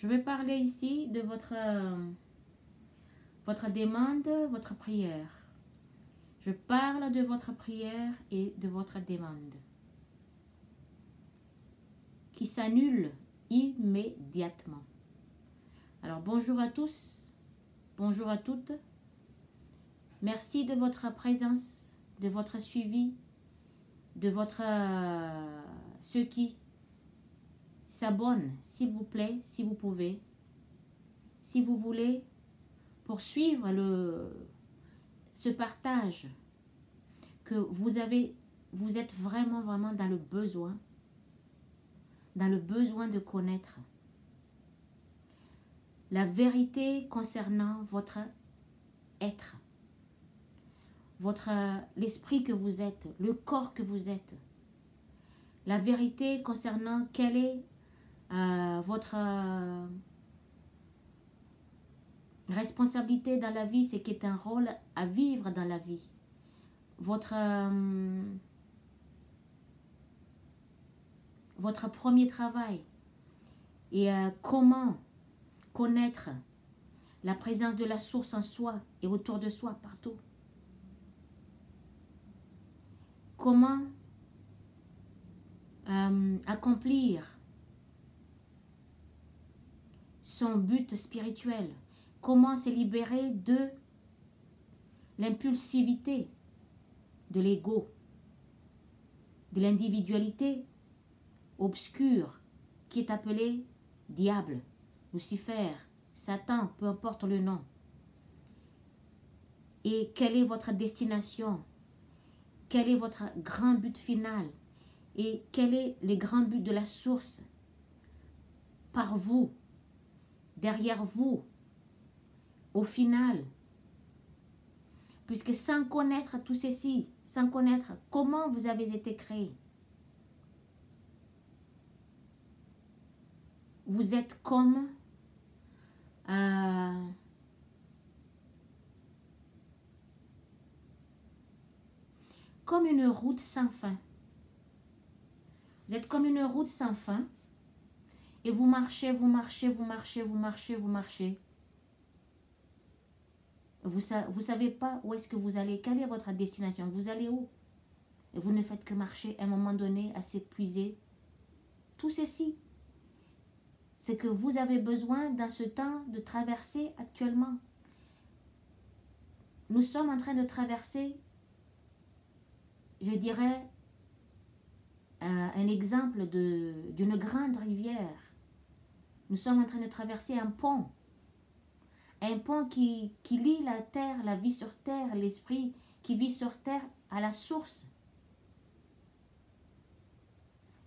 Je vais parler ici de votre demande, votre prière. Je parle de votre prière et de votre demande qui s'annule immédiatement. Alors bonjour à tous, bonjour à toutes. Merci de votre présence, de votre suivi, de votre ceux qui s'abonnent, s'il vous plaît, si vous pouvez. Si vous voulez poursuivre ce partage que vous êtes vraiment dans le besoin de connaître la vérité concernant votre être, l'esprit que vous êtes, le corps que vous êtes, la vérité concernant quelle est votre responsabilité dans la vie, c'est qu'est un rôle à vivre dans la vie, votre premier travail et comment connaître la présence de la source en soi et autour de soi, partout. Comment accomplir son but spirituel. Comment se libérer de l'impulsivité, de l'ego, de l'individualité obscure qui est appelée diable, Lucifer, Satan, peu importe le nom. Et quelle est votre destination? Quel est votre grand but final? Et quel est le grand but de la source par vous, derrière vous, au final? Puisque sans connaître tout ceci, sans connaître comment vous avez été créé, vous êtes comme une route sans fin. Vous êtes comme une route sans fin et vous marchez, vous marchez, vous marchez, vous marchez, vous marchez. Vous savez pas où est-ce que vous allez, quelle est votre destination, vous allez où? Et vous ne faites que marcher à un moment donné à s'épuiser. Tout ceci, c'est que vous avez besoin dans ce temps de traverser actuellement. Nous sommes en train de traverser, je dirais, un exemple d'une grande rivière. Nous sommes en train de traverser un pont qui lie la terre, la vie sur terre, l'esprit qui vit sur terre à la source.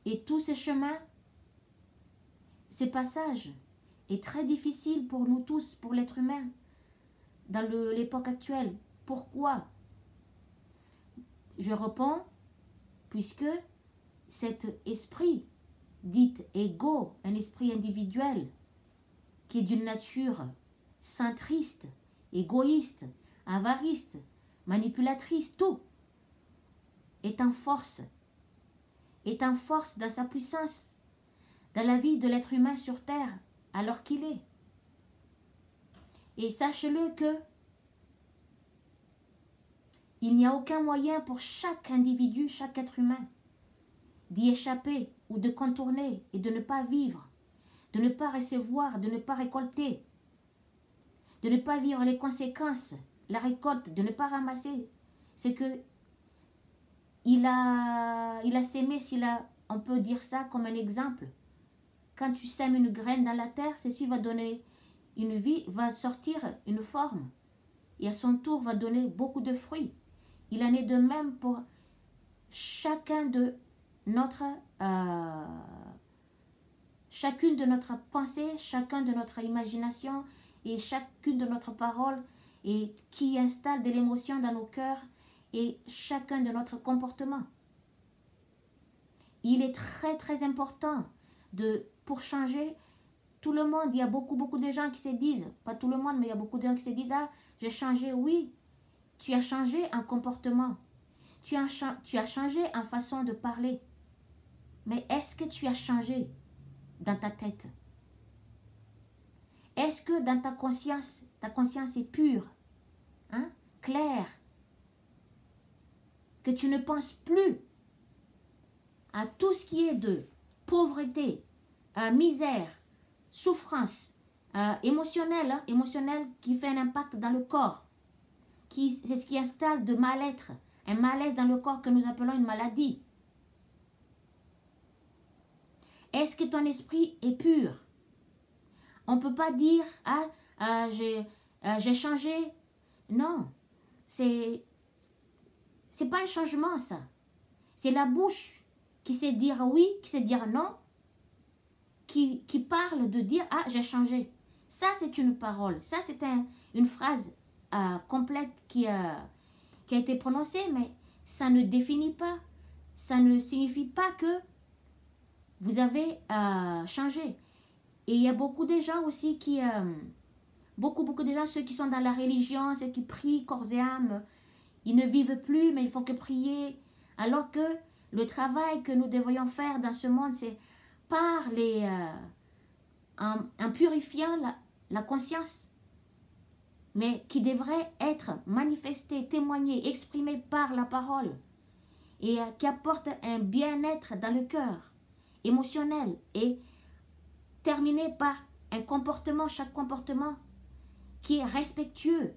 Et tous ces chemins, ce passage est très difficile pour nous tous, pour l'être humain, dans l'époque actuelle. Pourquoi? Je réponds, puisque cet esprit dit égo, un esprit individuel, qui est d'une nature centriste, égoïste, avariste, manipulatrice, tout, est en force dans sa puissance, dans la vie de l'être humain sur terre, alors qu'il est. Et sachez-le que il n'y a aucun moyen pour chaque individu, chaque être humain, d'y échapper ou de contourner et de ne pas vivre, de ne pas recevoir, de ne pas récolter, de ne pas vivre les conséquences, la récolte, de ne pas ramasser ce que il a sémé, on peut dire ça comme un exemple. Quand tu sèmes une graine dans la terre, ceci va donner une vie, va sortir une forme et à son tour va donner beaucoup de fruits. Il en est de même pour chacune de notre pensée, chacun de notre imagination et chacune de notre parole et qui installe de l'émotion dans nos cœurs et chacun de notre comportement. Il est très très important pour changer tout le monde. Il y a beaucoup de gens qui se disent, pas tout le monde, mais il y a beaucoup de gens qui se disent, ah, j'ai changé. Oui, tu as changé en comportement. Tu as changé en façon de parler. Mais est-ce que tu as changé dans ta tête? Est-ce que dans ta conscience est pure, hein, claire, que tu ne penses plus à tout ce qui est de pauvreté, misère, souffrance émotionnelle, émotionnelle qui fait un impact dans le corps, c'est ce qui installe de mal-être, un malaise dans le corps que nous appelons une maladie. Est-ce que ton esprit est pur? On ne peut pas dire, j'ai changé. Non, c'est pas un changement ça. C'est la bouche qui sait dire oui, qui sait dire non, qui parle de dire, j'ai changé. Ça, c'est une parole. Ça, c'est une phrase complète qui a été prononcée, mais ça ne définit pas, ça ne signifie pas que vous avez changé. Et il y a beaucoup de gens aussi qui, beaucoup de gens, ceux qui sont dans la religion, ceux qui prient corps et âme, ils ne vivent plus, mais ils font que prier. Alors que le travail que nous devrions faire dans ce monde, c'est par en purifiant la conscience, mais qui devrait être manifesté, témoigné, exprimé par la parole, et qui apporte un bien-être dans le cœur, émotionnel, et terminé par un comportement, chaque comportement qui est respectueux,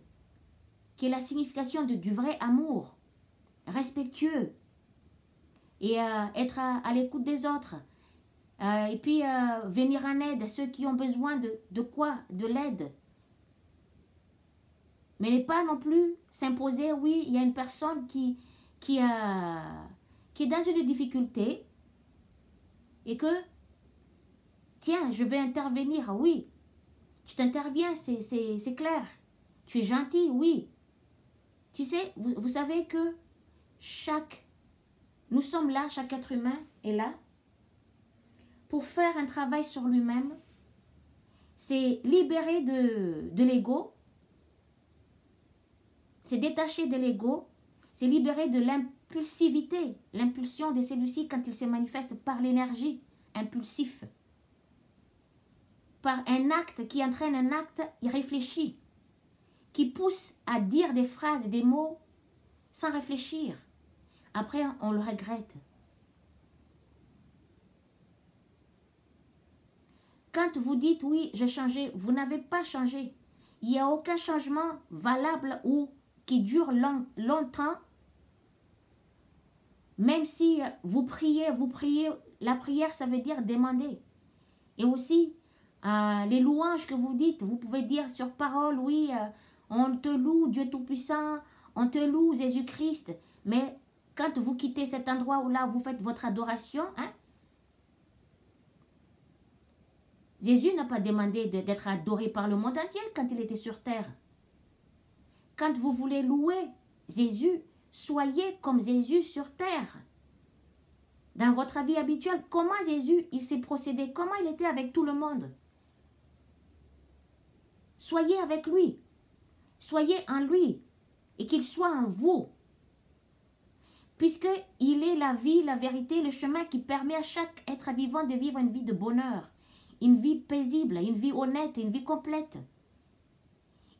qui est la signification du vrai amour, respectueux, et être à l'écoute des autres, et puis venir en aide à ceux qui ont besoin de quoi? De l'aide. Mais ne pas non plus s'imposer, oui, il y a une personne qui est dans une difficulté et que, tiens, je vais intervenir, oui, tu t'interviens, c'est clair, tu es gentil, oui. Tu sais, vous savez que nous sommes là, chaque être humain est là, pour faire un travail sur lui-même, c'est libérer de l'ego, c'est détacher de l'ego, c'est libérer de l'impulsivité, l'impulsion de celui-ci quand il se manifeste par l'énergie impulsive, par un acte qui entraîne un acte irréfléchi, qui pousse à dire des phrases, des mots sans réfléchir. Après, on le regrette. Quand vous dites, oui, j'ai changé, vous n'avez pas changé. Il n'y a aucun changement valable ou qui dure longtemps. Même si vous priez, la prière, ça veut dire demander. Et aussi, les louanges que vous dites, vous pouvez dire sur parole, oui, on te loue, Dieu Tout-Puissant, on te loue, Jésus-Christ. Mais quand vous quittez cet endroit où là, vous faites votre adoration, hein, Jésus n'a pas demandé d'être adoré par le monde entier quand il était sur terre. Quand vous voulez louer Jésus, soyez comme Jésus sur terre. Dans votre vie habituelle, comment Jésus il s'est procédé, comment il était avec tout le monde. Soyez avec lui, soyez en lui et qu'il soit en vous. Puisqu'il est la vie, la vérité, le chemin qui permet à chaque être vivant de vivre une vie de bonheur. Une vie paisible, une vie honnête, une vie complète.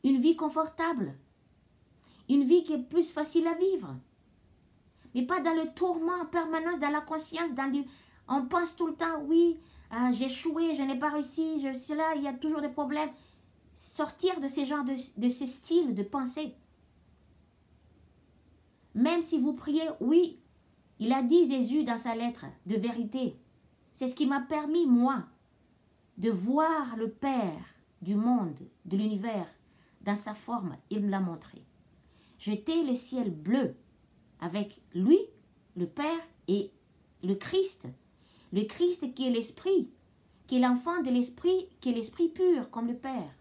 Une vie confortable. Une vie qui est plus facile à vivre. Mais pas dans le tourment en permanence, dans la conscience, on pense tout le temps, oui, j'ai échoué, je n'ai pas réussi, cela, il y a toujours des problèmes. Sortir de ces genres de ces styles de pensée. Même si vous priez, oui, il a dit Jésus dans sa lettre de vérité. C'est ce qui m'a permis, moi, de voir le Père du monde, de l'univers, dans sa forme. Il me l'a montré. J'étais le ciel bleu avec lui, le Père, et le Christ. Le Christ qui est l'Esprit, qui est l'enfant de l'Esprit, qui est l'Esprit pur comme le Père.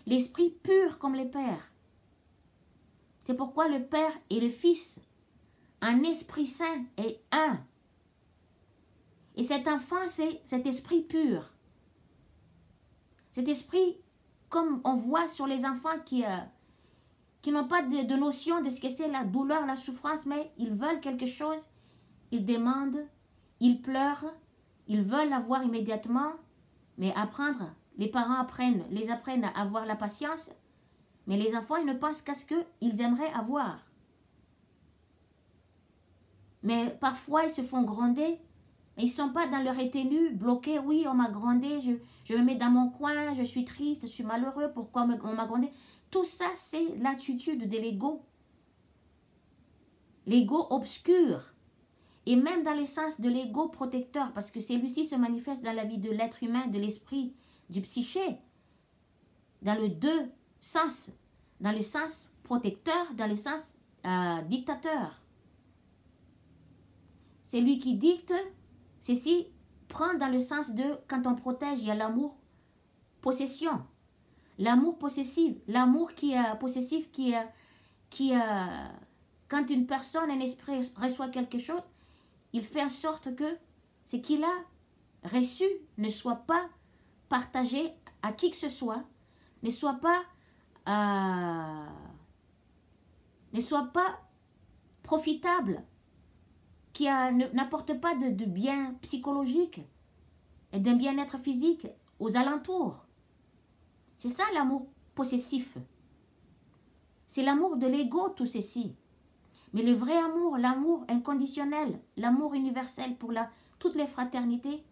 L'Esprit pur comme le Père. C'est pourquoi le Père et le Fils, un Esprit Saint est un. Et cet enfant, c'est cet esprit pur. Cet esprit, comme on voit sur les enfants qui n'ont pas de notion de ce que c'est la douleur, la souffrance, mais ils veulent quelque chose, ils demandent, ils pleurent, ils veulent l'avoir immédiatement, mais apprendre les parents les apprennent à avoir la patience, mais les enfants, ils ne pensent qu'à ce qu'ils aimeraient avoir. Mais parfois, ils se font gronder. Ils ne sont pas dans leur étenu, bloqués. Oui, on m'a grondé, je me mets dans mon coin, je suis triste, je suis malheureux, pourquoi on m'a grondé. Tout ça, c'est l'attitude de l'ego. L'ego obscur. Et même dans le sens de l'ego protecteur, parce que celui-ci se manifeste dans la vie de l'être humain, de l'esprit, du psyché, dans le deux sens. Dans le sens protecteur, dans le sens dictateur. C'est lui qui dicte, ceci prend dans le sens de, quand on protège, il y a l'amour possession. L'amour possessif, l'amour possessif quand une personne, un esprit reçoit quelque chose, il fait en sorte que ce qu'il a reçu ne soit pas partagé à qui que ce soit, ne soit pas profitable, qui n'apporte pas de bien psychologique et d'un bien-être physique aux alentours. C'est ça l'amour possessif. C'est l'amour de l'ego, tout ceci. Mais le vrai amour, l'amour inconditionnel, l'amour universel pour toutes les fraternités,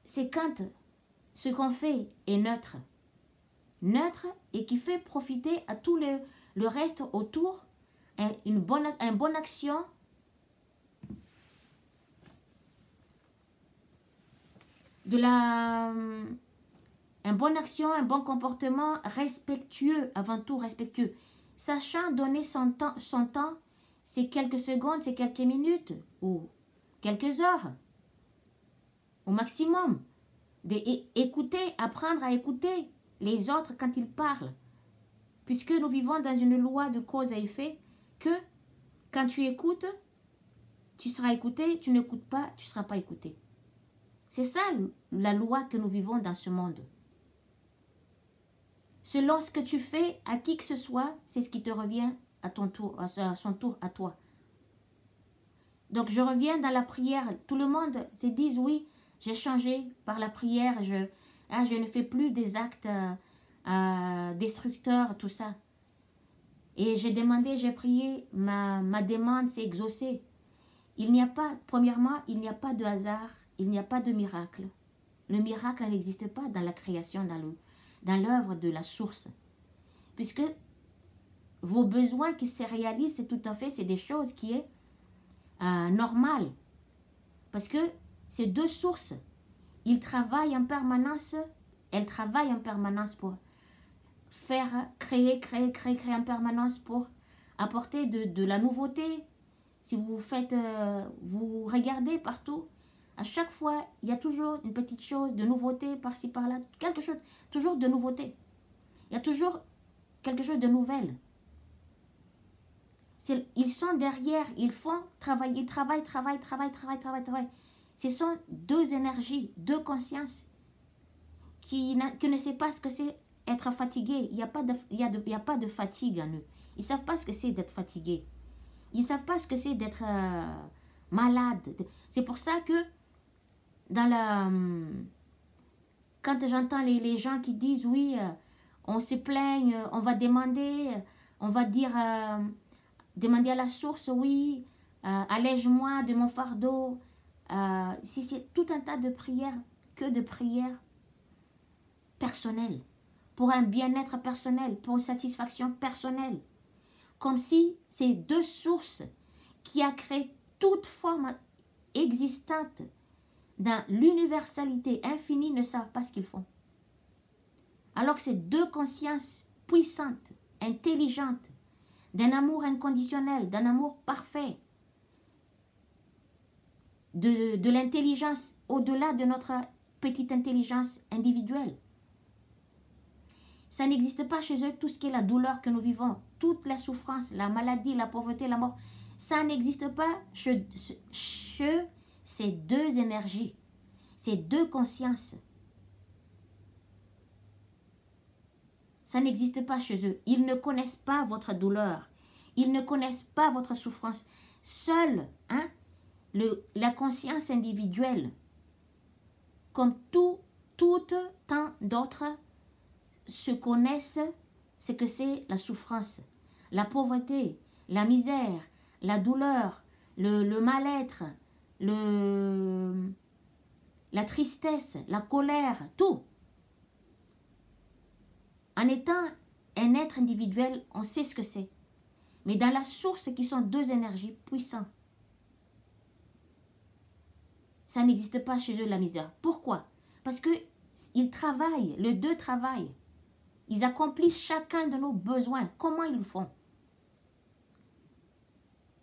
c'est quand ce qu'on fait est neutre. Neutre et qui fait profiter à tout le reste autour une bonne action une bonne action, un bon comportement respectueux, avant tout respectueux. Sachant donner son temps, c'est quelques secondes, c'est quelques minutes ou quelques heures au maximum. Écouter, apprendre à écouter les autres quand ils parlent. Puisque nous vivons dans une loi de cause à effet que quand tu écoutes, tu seras écouté, tu n'écoutes pas, tu ne seras pas écouté. C'est ça la loi que nous vivons dans ce monde. Selon ce que tu fais à qui que ce soit, c'est ce qui te revient à son tour à toi. Donc je reviens dans la prière. Tout le monde se dit oui, j'ai changé par la prière. Je ne fais plus des actes destructeurs, tout ça. Et j'ai demandé, j'ai prié, ma demande s'est exaucée. Premièrement, il n'y a pas de hasard, il n'y a pas de miracle. Le miracle n'existe pas dans la création, dans l'œuvre de la source. Puisque vos besoins qui se réalisent, c'est tout à fait, c'est des choses qui est normales. Parce que ces deux sources, elles travaillent en permanence pour créer en permanence pour apporter de la nouveauté. Si vous vous regardez partout, à chaque fois, il y a toujours une petite chose de nouveauté par-ci, par-là, quelque chose, toujours de nouveauté. Il y a toujours quelque chose de nouvel. Ils sont derrière, ils font travailler, travaillent. Ce sont deux énergies, deux consciences qui ne savent pas ce que c'est être fatigué. Il n'y a pas de fatigue en eux. Ils ne savent pas ce que c'est d'être fatigué. Ils ne savent pas ce que c'est d'être malade. C'est pour ça que quand j'entends les gens qui disent oui, on se plaigne, on va demander, on va dire, demander à la source, oui, allège-moi de mon fardeau. Si c'est tout un tas de prières, que de prières personnelles, pour un bien-être personnel, pour une satisfaction personnelle. Comme si ces deux sources qui a créé toute forme existante dans l'universalité infinie ne savent pas ce qu'ils font. Alors que ces deux consciences puissantes, intelligentes, d'un amour inconditionnel, d'un amour parfait, de l'intelligence au-delà de notre petite intelligence individuelle. Ça n'existe pas chez eux tout ce qui est la douleur que nous vivons, toute la souffrance, la maladie, la pauvreté, la mort. Ça n'existe pas chez ces deux énergies, ces deux consciences. Ça n'existe pas chez eux. Ils ne connaissent pas votre douleur. Ils ne connaissent pas votre souffrance. Seule la conscience individuelle comme toutes tant d'autres se connaissent ce que c'est la souffrance, la pauvreté, la misère, la douleur, le mal-être, la tristesse, la colère, tout. En étant un être individuel, on sait ce que c'est. Mais dans la source qui sont deux énergies puissantes, ça n'existe pas chez eux la misère. Pourquoi? Parce qu'ils travaillent, les deux travaillent. Ils accomplissent chacun de nos besoins. Comment ils le font?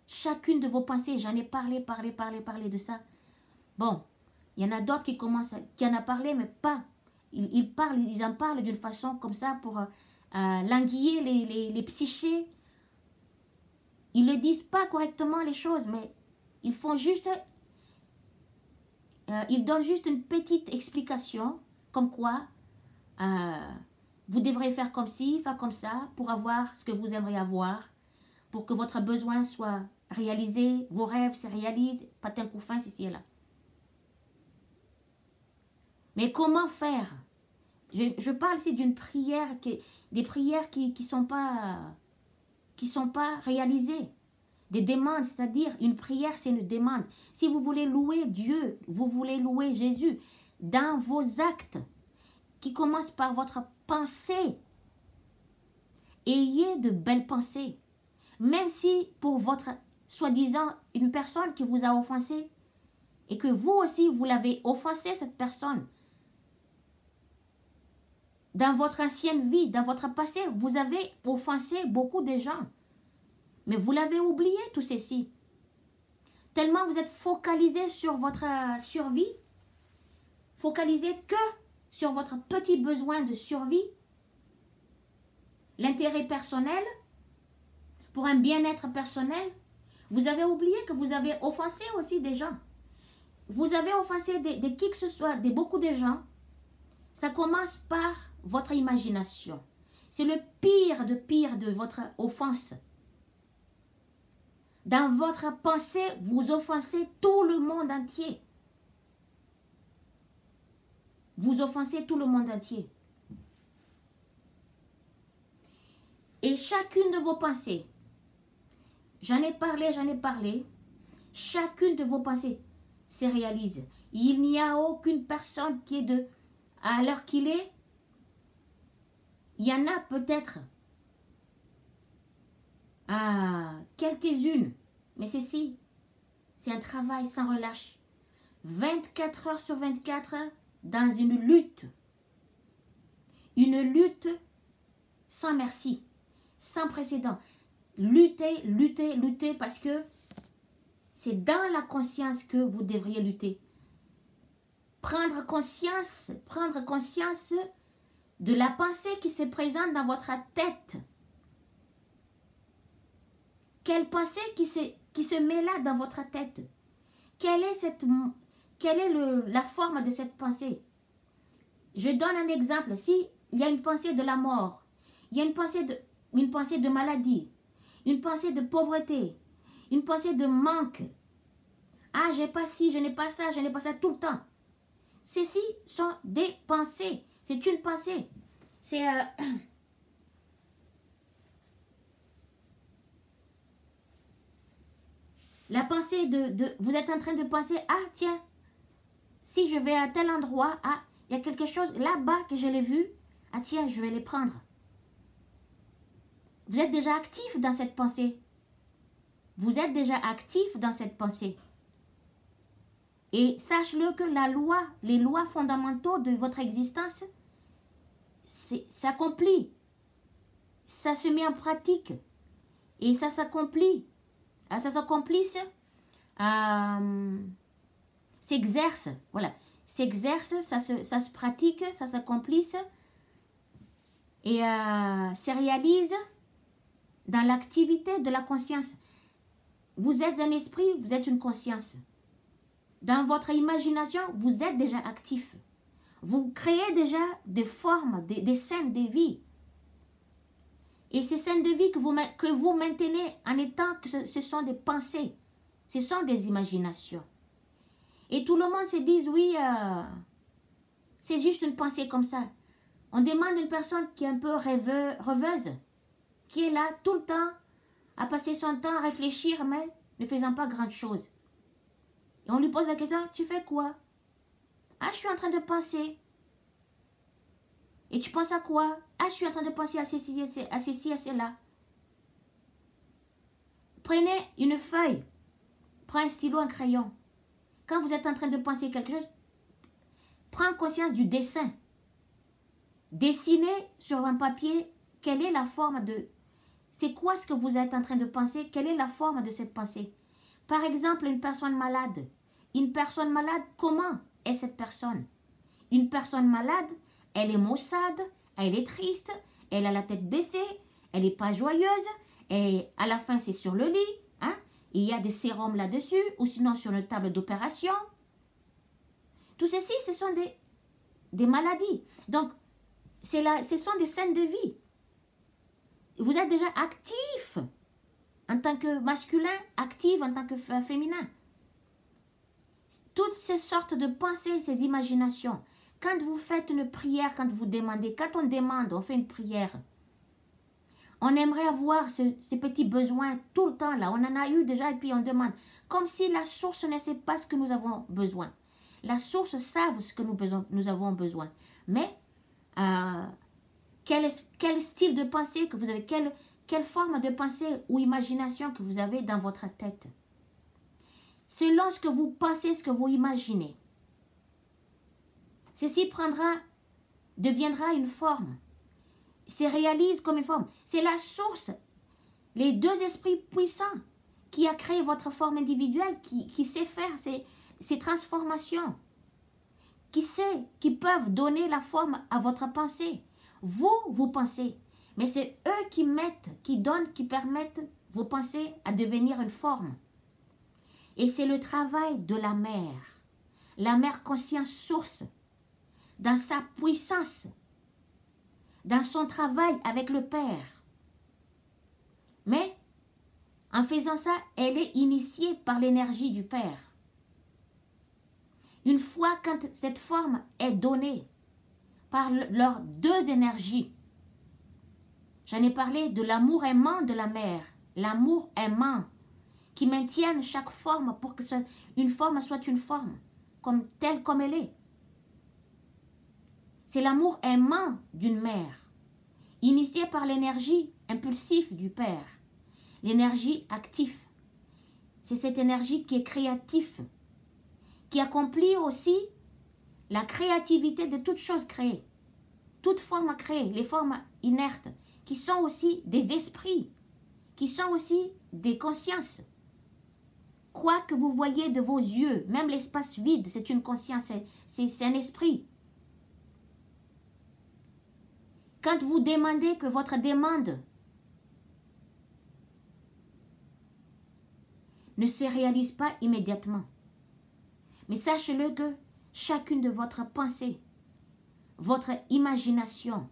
Chacune de vos pensées, j'en ai parlé de ça. Bon, il y en a d'autres qui en a parlé, mais pas. Ils en parlent d'une façon comme ça pour languiller les psychés. Ils ne disent pas correctement les choses, mais ils font juste... ils donnent juste une petite explication, comme quoi vous devrez faire comme ci, faire comme ça, pour avoir ce que vous aimeriez avoir, pour que votre besoin soit réalisé, vos rêves se réalisent, patin coup fin, ceci et là. Mais comment faire? Je parle ici d'une prière, des prières qui ne sont pas réalisées. Des demandes, c'est-à-dire une prière, c'est une demande. Si vous voulez louer Dieu, vous voulez louer Jésus, dans vos actes, qui commencent par votre pensée, ayez de belles pensées. Même si pour votre, soi-disant, une personne qui vous a offensé, et que vous aussi, vous l'avez offensé, cette personne, dans votre ancienne vie, dans votre passé, vous avez offensé beaucoup de gens. Mais vous l'avez oublié, tout ceci. Tellement vous êtes focalisé sur votre survie, focalisé que sur votre petit besoin de survie, l'intérêt personnel, pour un bien-être personnel. Vous avez oublié que vous avez offensé aussi des gens. Vous avez offensé de qui que ce soit, de beaucoup de gens. Ça commence par votre imagination. C'est le pire de votre offense. Dans votre pensée, vous offensez tout le monde entier. Vous offensez tout le monde entier. Et chacune de vos pensées, j'en ai parlé, chacune de vos pensées se réalise. Il n'y a aucune personne qui est à l'heure qu'il est, il y en a peut-être quelques-unes, mais c'est un travail sans relâche. 24 heures sur 24 dans une lutte sans merci, sans précédent. Lutter parce que c'est dans la conscience que vous devriez lutter. Prendre conscience de la pensée qui se présente dans votre tête. Quelle pensée qui se met là dans votre tête? Quelle est la forme de cette pensée? Je donne un exemple. Si il y a une pensée de la mort, il y a une pensée de maladie, une pensée de pauvreté, une pensée de manque. Ah, j'ai pas ci, je n'ai pas ça tout le temps. Ceci sont des pensées. C'est une pensée. C'est... la pensée vous êtes en train de penser, ah tiens, si je vais à tel endroit, ah, il y a quelque chose là-bas que je l'ai vu, ah tiens, je vais les prendre. Vous êtes déjà actif dans cette pensée. Vous êtes déjà actif dans cette pensée. Et sache-le que les lois fondamentaux de votre existence s'accomplissent. Ça se met en pratique. Et ça s'accomplit. Ça s'accomplisse. S'exerce. Voilà. S'exerce, ça se pratique, ça s'accomplisse. Et se réalise dans l'activité de la conscience. Vous êtes un esprit, vous êtes une conscience. Dans votre imagination, vous êtes déjà actif. Vous créez déjà des formes, des scènes de vie. Et ces scènes de vie que vous maintenez en étant que ce sont des pensées, ce sont des imaginations. Et tout le monde se dit, oui, C'est juste une pensée comme ça. On demande une personne qui est un peu rêveuse, qui est là tout le temps, à passer son temps à réfléchir, mais ne faisant pas grand-chose. Et on lui pose la question, tu fais quoi? Ah, je suis en train de penser. Et tu penses à quoi? Ah, je suis en train de penser à ceci, à cela. Prenez une feuille, prenez un stylo, un crayon. Quand vous êtes en train de penser quelque chose, prends conscience du dessin. Dessinez sur un papier quelle est la forme de... C'est quoi ce que vous êtes en train de penser? Quelle est la forme de cette pensée? Par exemple, une personne malade. Une personne malade, comment est cette personne? Une personne malade, elle est maussade, elle est triste, elle a la tête baissée, elle n'est pas joyeuse, et à la fin, c'est sur le lit. Hein? Il y a des sérums là-dessus, ou sinon sur une table d'opération. Tout ceci, ce sont des maladies. Donc, ce sont des scènes de vie. Vous êtes déjà actif en tant que masculin, actif en tant que féminin. Toutes ces sortes de pensées, ces imaginations. Quand vous faites une prière, quand vous demandez, quand on demande, on fait une prière. On aimerait avoir ces petits besoins tout le temps là. On en a eu déjà et puis on demande. Comme si la source ne sait pas ce que nous avons besoin. La source savent ce que nous avons besoin. Mais quel style de pensée que vous avez, quelle forme de pensée ou imagination que vous avez dans votre tête. Selon ce que vous pensez, ce que vous imaginez. Ceci deviendra une forme. Se réalise comme une forme. C'est la source, les deux esprits puissants qui a créé votre forme individuelle, qui sait faire ces transformations, qui peuvent donner la forme à votre pensée. Vous pensez, mais c'est eux qui mettent, qui donnent, qui permettent vos pensées à devenir une forme. Et c'est le travail de la mère conscience source, dans sa puissance, dans son travail avec le Père. Mais, en faisant ça, elle est initiée par l'énergie du Père. Une fois quand cette forme est donnée par leurs deux énergies, j'en ai parlé de l'amour aimant de la mère, l'amour aimant, qui maintiennent chaque forme pour que une forme soit une forme, telle comme elle est. C'est l'amour aimant d'une mère, initié par l'énergie impulsive du Père, l'énergie active. C'est cette énergie qui est créative, qui accomplit aussi la créativité de toutes choses créées, toutes formes créées, les formes inertes, qui sont aussi des esprits, qui sont aussi des consciences. Quoi que vous voyez de vos yeux, même l'espace vide, c'est une conscience, c'est un esprit. Quand vous demandez que votre demande ne se réalise pas immédiatement, mais sachez-le que chacune de votre pensée, votre imagination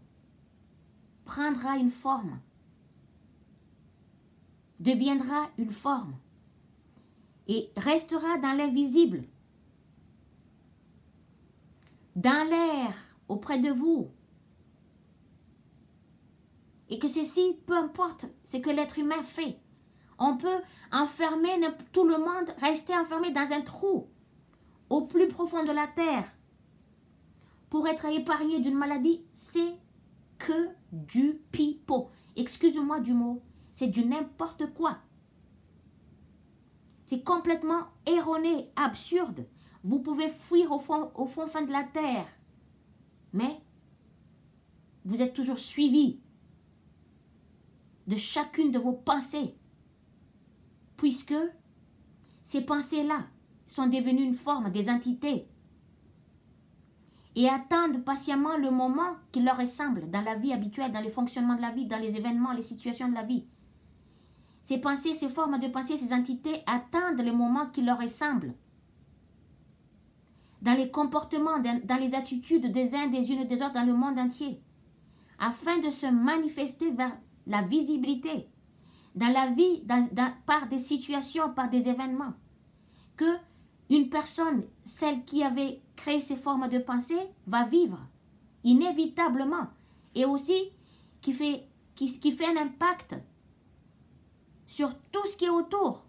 prendra une forme, deviendra une forme et restera dans l'invisible, dans l'air, auprès de vous. Et que ceci, peu importe ce que l'être humain fait, on peut enfermer tout le monde, rester enfermé dans un trou au plus profond de la terre pour être épargné d'une maladie. C'est que du pipeau. Excusez-moi du mot, c'est du n'importe quoi. C'est complètement erroné, absurde. Vous pouvez fuir au fond de la terre, mais vous êtes toujours suivi de chacune de vos pensées, puisque ces pensées-là sont devenues une forme, des entités, et attendent patiemment le moment qui leur ressemble dans la vie habituelle, dans le fonctionnement de la vie, dans les événements, les situations de la vie. Ces pensées, ces formes de pensée, ces entités attendent le moment qui leur ressemble. Dans les comportements, dans les attitudes des uns, des unes, des autres, dans le monde entier, afin de se manifester vers la visibilité, dans la vie, par des situations, par des événements, que une personne, celle qui avait crée ces formes de pensée va vivre inévitablement et aussi qui fait un impact sur tout ce qui est autour.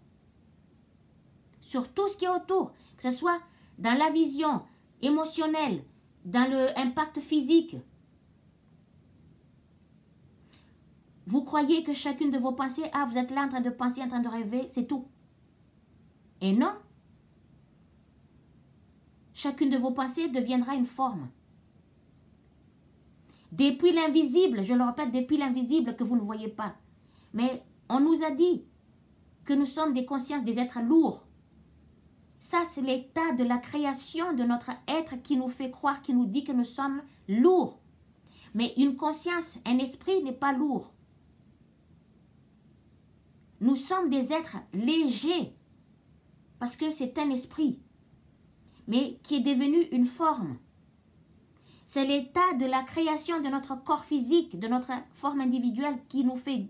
Sur tout ce qui est autour, que ce soit dans la vision émotionnelle, dans l'impact physique. Vous croyez que chacune de vos pensées, vous êtes là en train de penser, en train de rêver, c'est tout. Et non. Chacune de vos pensées deviendra une forme. Depuis l'invisible, je le répète, depuis l'invisible que vous ne voyez pas. Mais on nous a dit que nous sommes des consciences, des êtres lourds. Ça, c'est l'état de la création de notre être qui nous fait croire, qui nous dit que nous sommes lourds. Mais une conscience, un esprit n'est pas lourd. Nous sommes des êtres légers parce que c'est un esprit, mais qui est devenu une forme. C'est l'état de la création de notre corps physique, de notre forme individuelle qui nous fait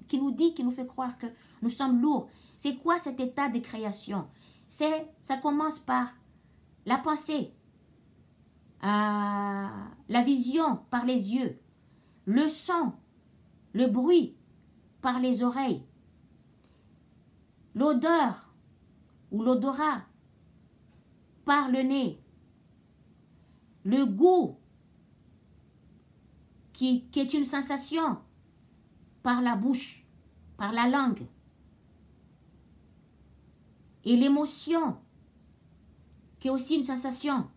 croire que nous sommes lourds. C'est quoi cet état de création? Ça commence par la pensée, la vision par les yeux, le son, le bruit par les oreilles, l'odeur ou l'odorat par le nez, le goût qui est une sensation par la bouche, par la langue, et l'émotion qui est aussi une sensation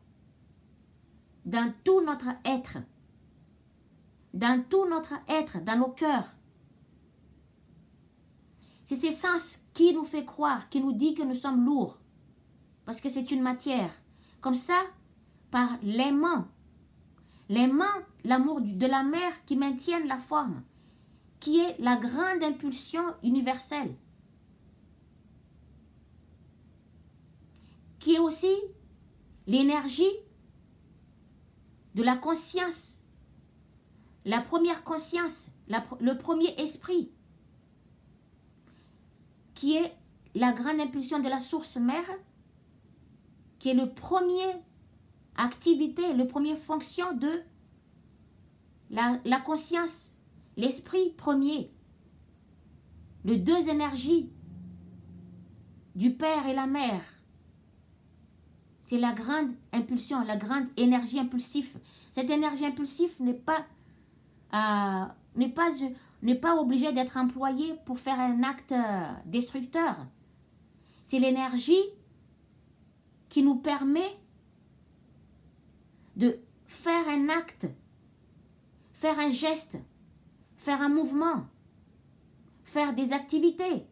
dans tout notre être, dans nos cœurs. C'est ces sens qui nous fait croire, qui nous dit que nous sommes lourds, parce que c'est une matière. Comme ça, par l'aimant, l'amour de la mère qui maintiennent la forme, qui est la grande impulsion universelle, qui est aussi l'énergie de la conscience, la première conscience, le premier esprit, qui est la grande impulsion de la source mère, qui est le premier activité, le premier fonction de la conscience, l'esprit premier, les deux énergies du père et la mère. C'est la grande impulsion, la grande énergie impulsive. Cette énergie impulsive n'est pas obligée d'être employée pour faire un acte destructeur. C'est l'énergie qui nous permet de faire un acte, faire un geste, faire un mouvement, faire des activités.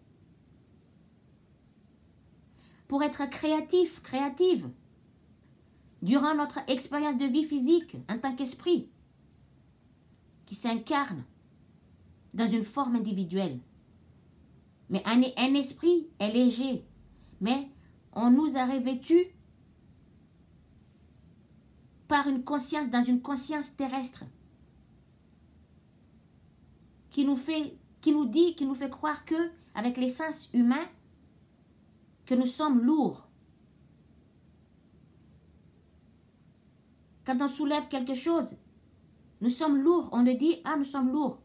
Pour être créatif, créative, durant notre expérience de vie physique en tant qu'esprit, qui s'incarne dans une forme individuelle. Mais un esprit est léger, mais on nous a revêtus par une conscience, dans une conscience terrestre, qui nous fait croire que, avec les sens humains, que nous sommes lourds. Quand on soulève quelque chose, nous sommes lourds. On le dit, nous sommes lourds.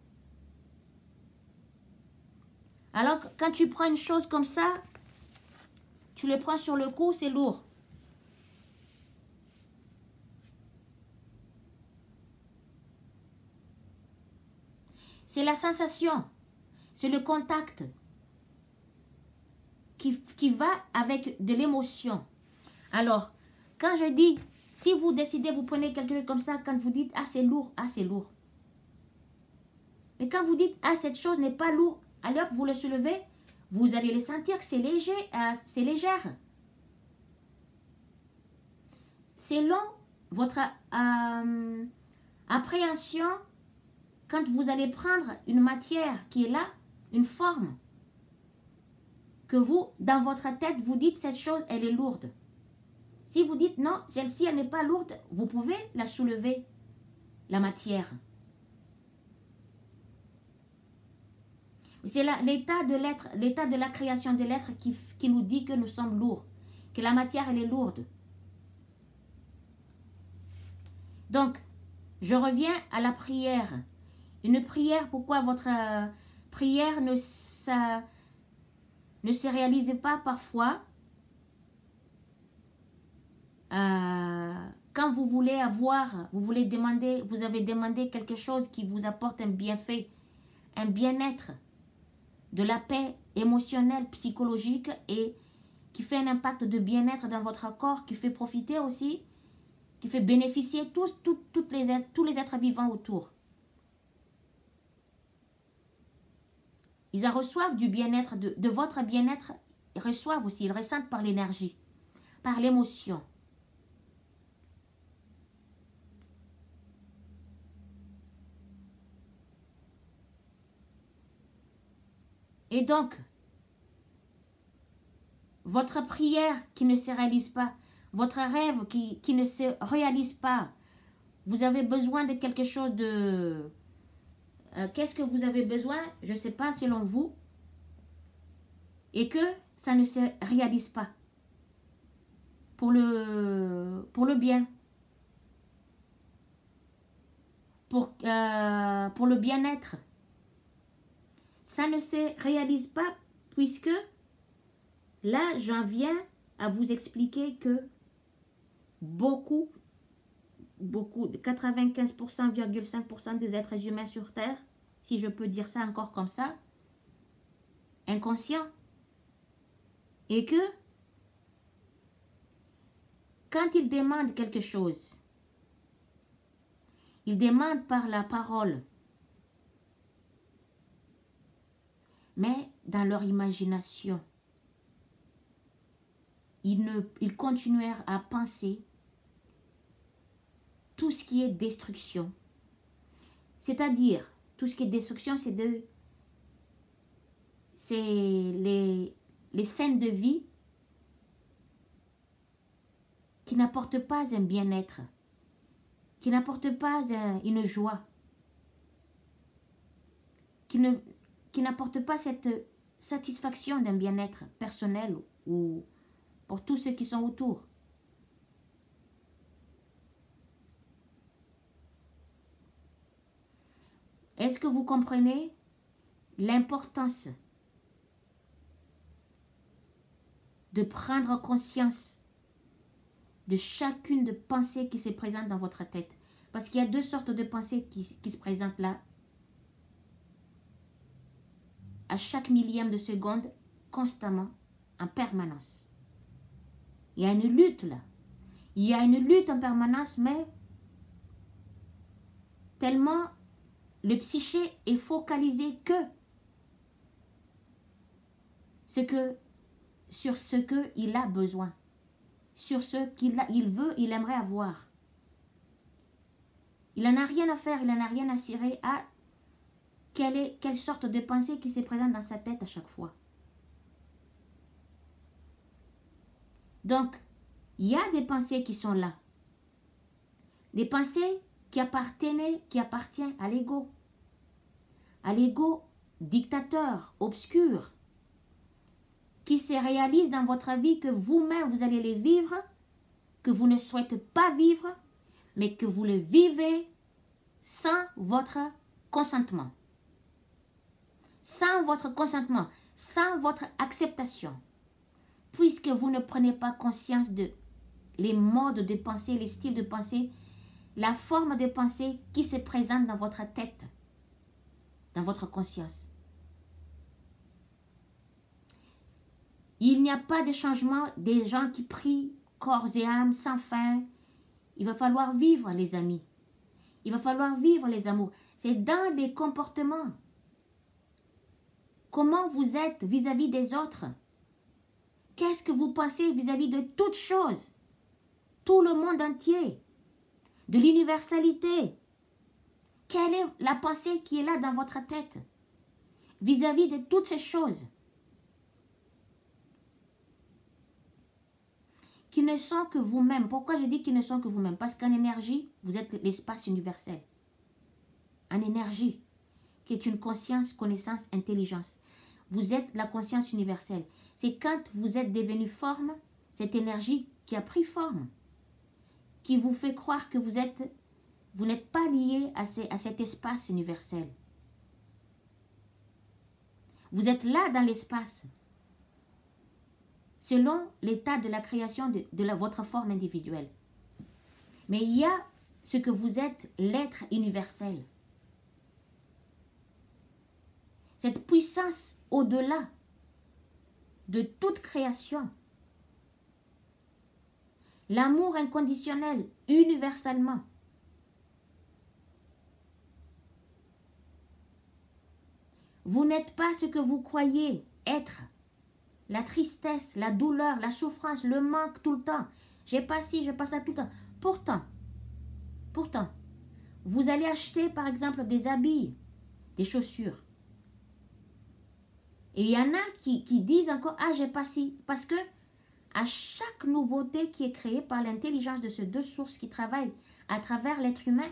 Alors, quand tu prends une chose comme ça, tu le prends sur le cou, c'est lourd. C'est la sensation, c'est le contact qui va avec de l'émotion. Alors, quand je dis, si vous décidez, vous prenez quelque chose comme ça, quand vous dites, c'est lourd, c'est lourd. Mais quand vous dites, cette chose n'est pas lourde, alors vous le soulevez, vous allez le sentir que c'est léger, c'est légère. Selon votre appréhension, quand vous allez prendre une matière qui est là, une forme, que vous, dans votre tête, vous dites cette chose, elle est lourde. Si vous dites non, celle-ci, elle n'est pas lourde, vous pouvez la soulever, la matière. C'est l'état de l'être, l'état de la création de l'être qui nous dit que nous sommes lourds, que la matière, elle est lourde. Donc, je reviens à la prière. Une prière, pourquoi votre prière ne se réalise pas parfois quand vous voulez avoir, vous avez demandé quelque chose qui vous apporte un bienfait, un bien-être, de la paix émotionnelle, psychologique et qui fait un impact de bien-être dans votre corps, qui fait profiter aussi, qui fait bénéficier tous les êtres vivants autour. Ils en reçoivent du bien-être, de votre bien-être, ils reçoivent aussi, ils ressentent par l'énergie, par l'émotion. Et donc, votre prière qui ne se réalise pas, votre rêve qui ne se réalise pas, vous avez besoin de quelque chose de... Qu'est-ce que vous avez besoin? Je ne sais pas selon vous. Et que ça ne se réalise pas. Pour le bien. Pour le bien-être. Ça ne se réalise pas puisque là, j'en viens à vous expliquer que beaucoup, 95,5% des êtres humains sur Terre, si je peux dire ça encore comme ça, inconscients, et que quand ils demandent quelque chose, ils demandent par la parole, mais dans leur imagination, ils continuèrent à penser tout ce qui est destruction. C'est-à-dire, tout ce qui est destruction, c'est les scènes de vie qui n'apportent pas un bien-être, qui n'apportent pas une joie, qui n'apportent pas cette satisfaction d'un bien-être personnel ou pour tous ceux qui sont autour. Est-ce que vous comprenez l'importance de prendre conscience de chacune de pensées qui se présente dans votre tête? Parce qu'il y a deux sortes de pensées qui se présentent là. À chaque millième de seconde, constamment, en permanence. Il y a une lutte là. Il y a une lutte en permanence, mais tellement le psyché est focalisé sur ce qu'il a besoin, sur ce qu'il veut, il aimerait avoir. Il n'en a rien à faire, il n'en a rien à cirer à quelle sorte de pensée qui se présente dans sa tête à chaque fois. Donc, il y a des pensées qui sont là. Des pensées qui appartiennent à l'ego. À l'ego dictateur, obscur, qui se réalise dans votre vie, que vous-même vous allez les vivre, que vous ne souhaitez pas vivre, mais que vous le vivez sans votre consentement. Sans votre consentement, sans votre acceptation. Puisque vous ne prenez pas conscience de les modes de pensée, les styles de pensée, la forme de pensée qui se présente dans votre tête, dans votre conscience. Il n'y a pas de changement des gens qui prient corps et âme sans fin. Il va falloir vivre, les amis. Il va falloir vivre les amours. C'est dans les comportements. Comment vous êtes vis-à-vis des autres? Qu'est-ce que vous pensez vis-à-vis de toutes choses? Tout le monde entier. De l'universalité. Quelle est la pensée qui est là dans votre tête? Vis-à-vis de toutes ces choses. Qui ne sont que vous-même. Pourquoi je dis qu'ils ne sont que vous-même? Parce qu'en énergie, vous êtes l'espace universel. En énergie, qui est une conscience, connaissance, intelligence. Vous êtes la conscience universelle. C'est quand vous êtes devenu forme, cette énergie qui a pris forme, qui vous fait croire que vous êtes Vous n'êtes pas lié à cet espace universel. Vous êtes là dans l'espace, selon l'état de la création de votre forme individuelle. Mais il y a ce que vous êtes, l'être universel. Cette puissance au-delà de toute création. L'amour inconditionnel, universellement. Vous n'êtes pas ce que vous croyez être. La tristesse, la douleur, la souffrance, le manque tout le temps. J'ai pas ci, j'ai pas ça tout le temps. Pourtant, vous allez acheter par exemple des habits, des chaussures. Et il y en a qui disent encore, ah j'ai pas ci. Parce que à chaque nouveauté qui est créée par l'intelligence de ces deux sources qui travaillent à travers l'être humain,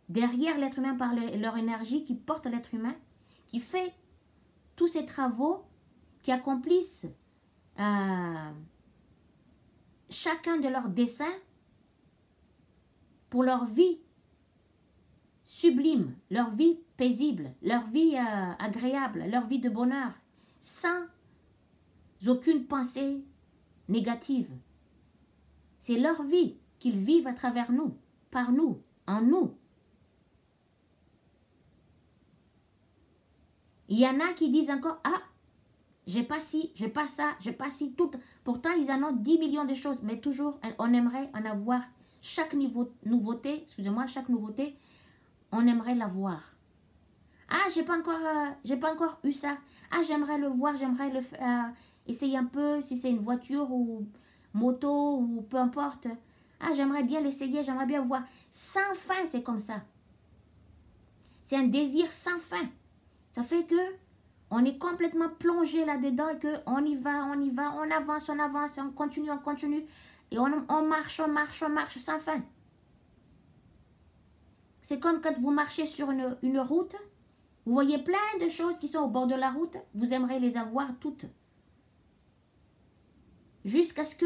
derrière l'être humain par leur énergie qui porte l'être humain, qui fait tous ces travaux, qui accomplissent chacun de leurs desseins pour leur vie sublime, leur vie paisible, leur vie agréable, leur vie de bonheur, sans aucune pensée négative. C'est leur vie qu'ils vivent à travers nous, par nous, en nous. Il y en a qui disent encore, ah, j'ai pas ci, j'ai pas ça, j'ai pas ci, tout. Pourtant, ils en ont 10 millions de choses, mais toujours, on aimerait en avoir chaque nouveauté, excusez-moi, chaque nouveauté, on aimerait l'avoir. Ah, j'ai pas encore eu ça. Ah, j'aimerais le voir, j'aimerais essayer un peu, si c'est une voiture ou moto ou peu importe. Ah, j'aimerais bien l'essayer, j'aimerais bien voir. Sans fin, c'est comme ça. C'est un désir sans fin. Ça fait que on est complètement plongé là-dedans et qu'on y va, on avance, on continue. Et on marche sans fin. C'est comme quand vous marchez sur une route, vous voyez plein de choses qui sont au bord de la route, vous aimeriez les avoir toutes. Jusqu'à ce que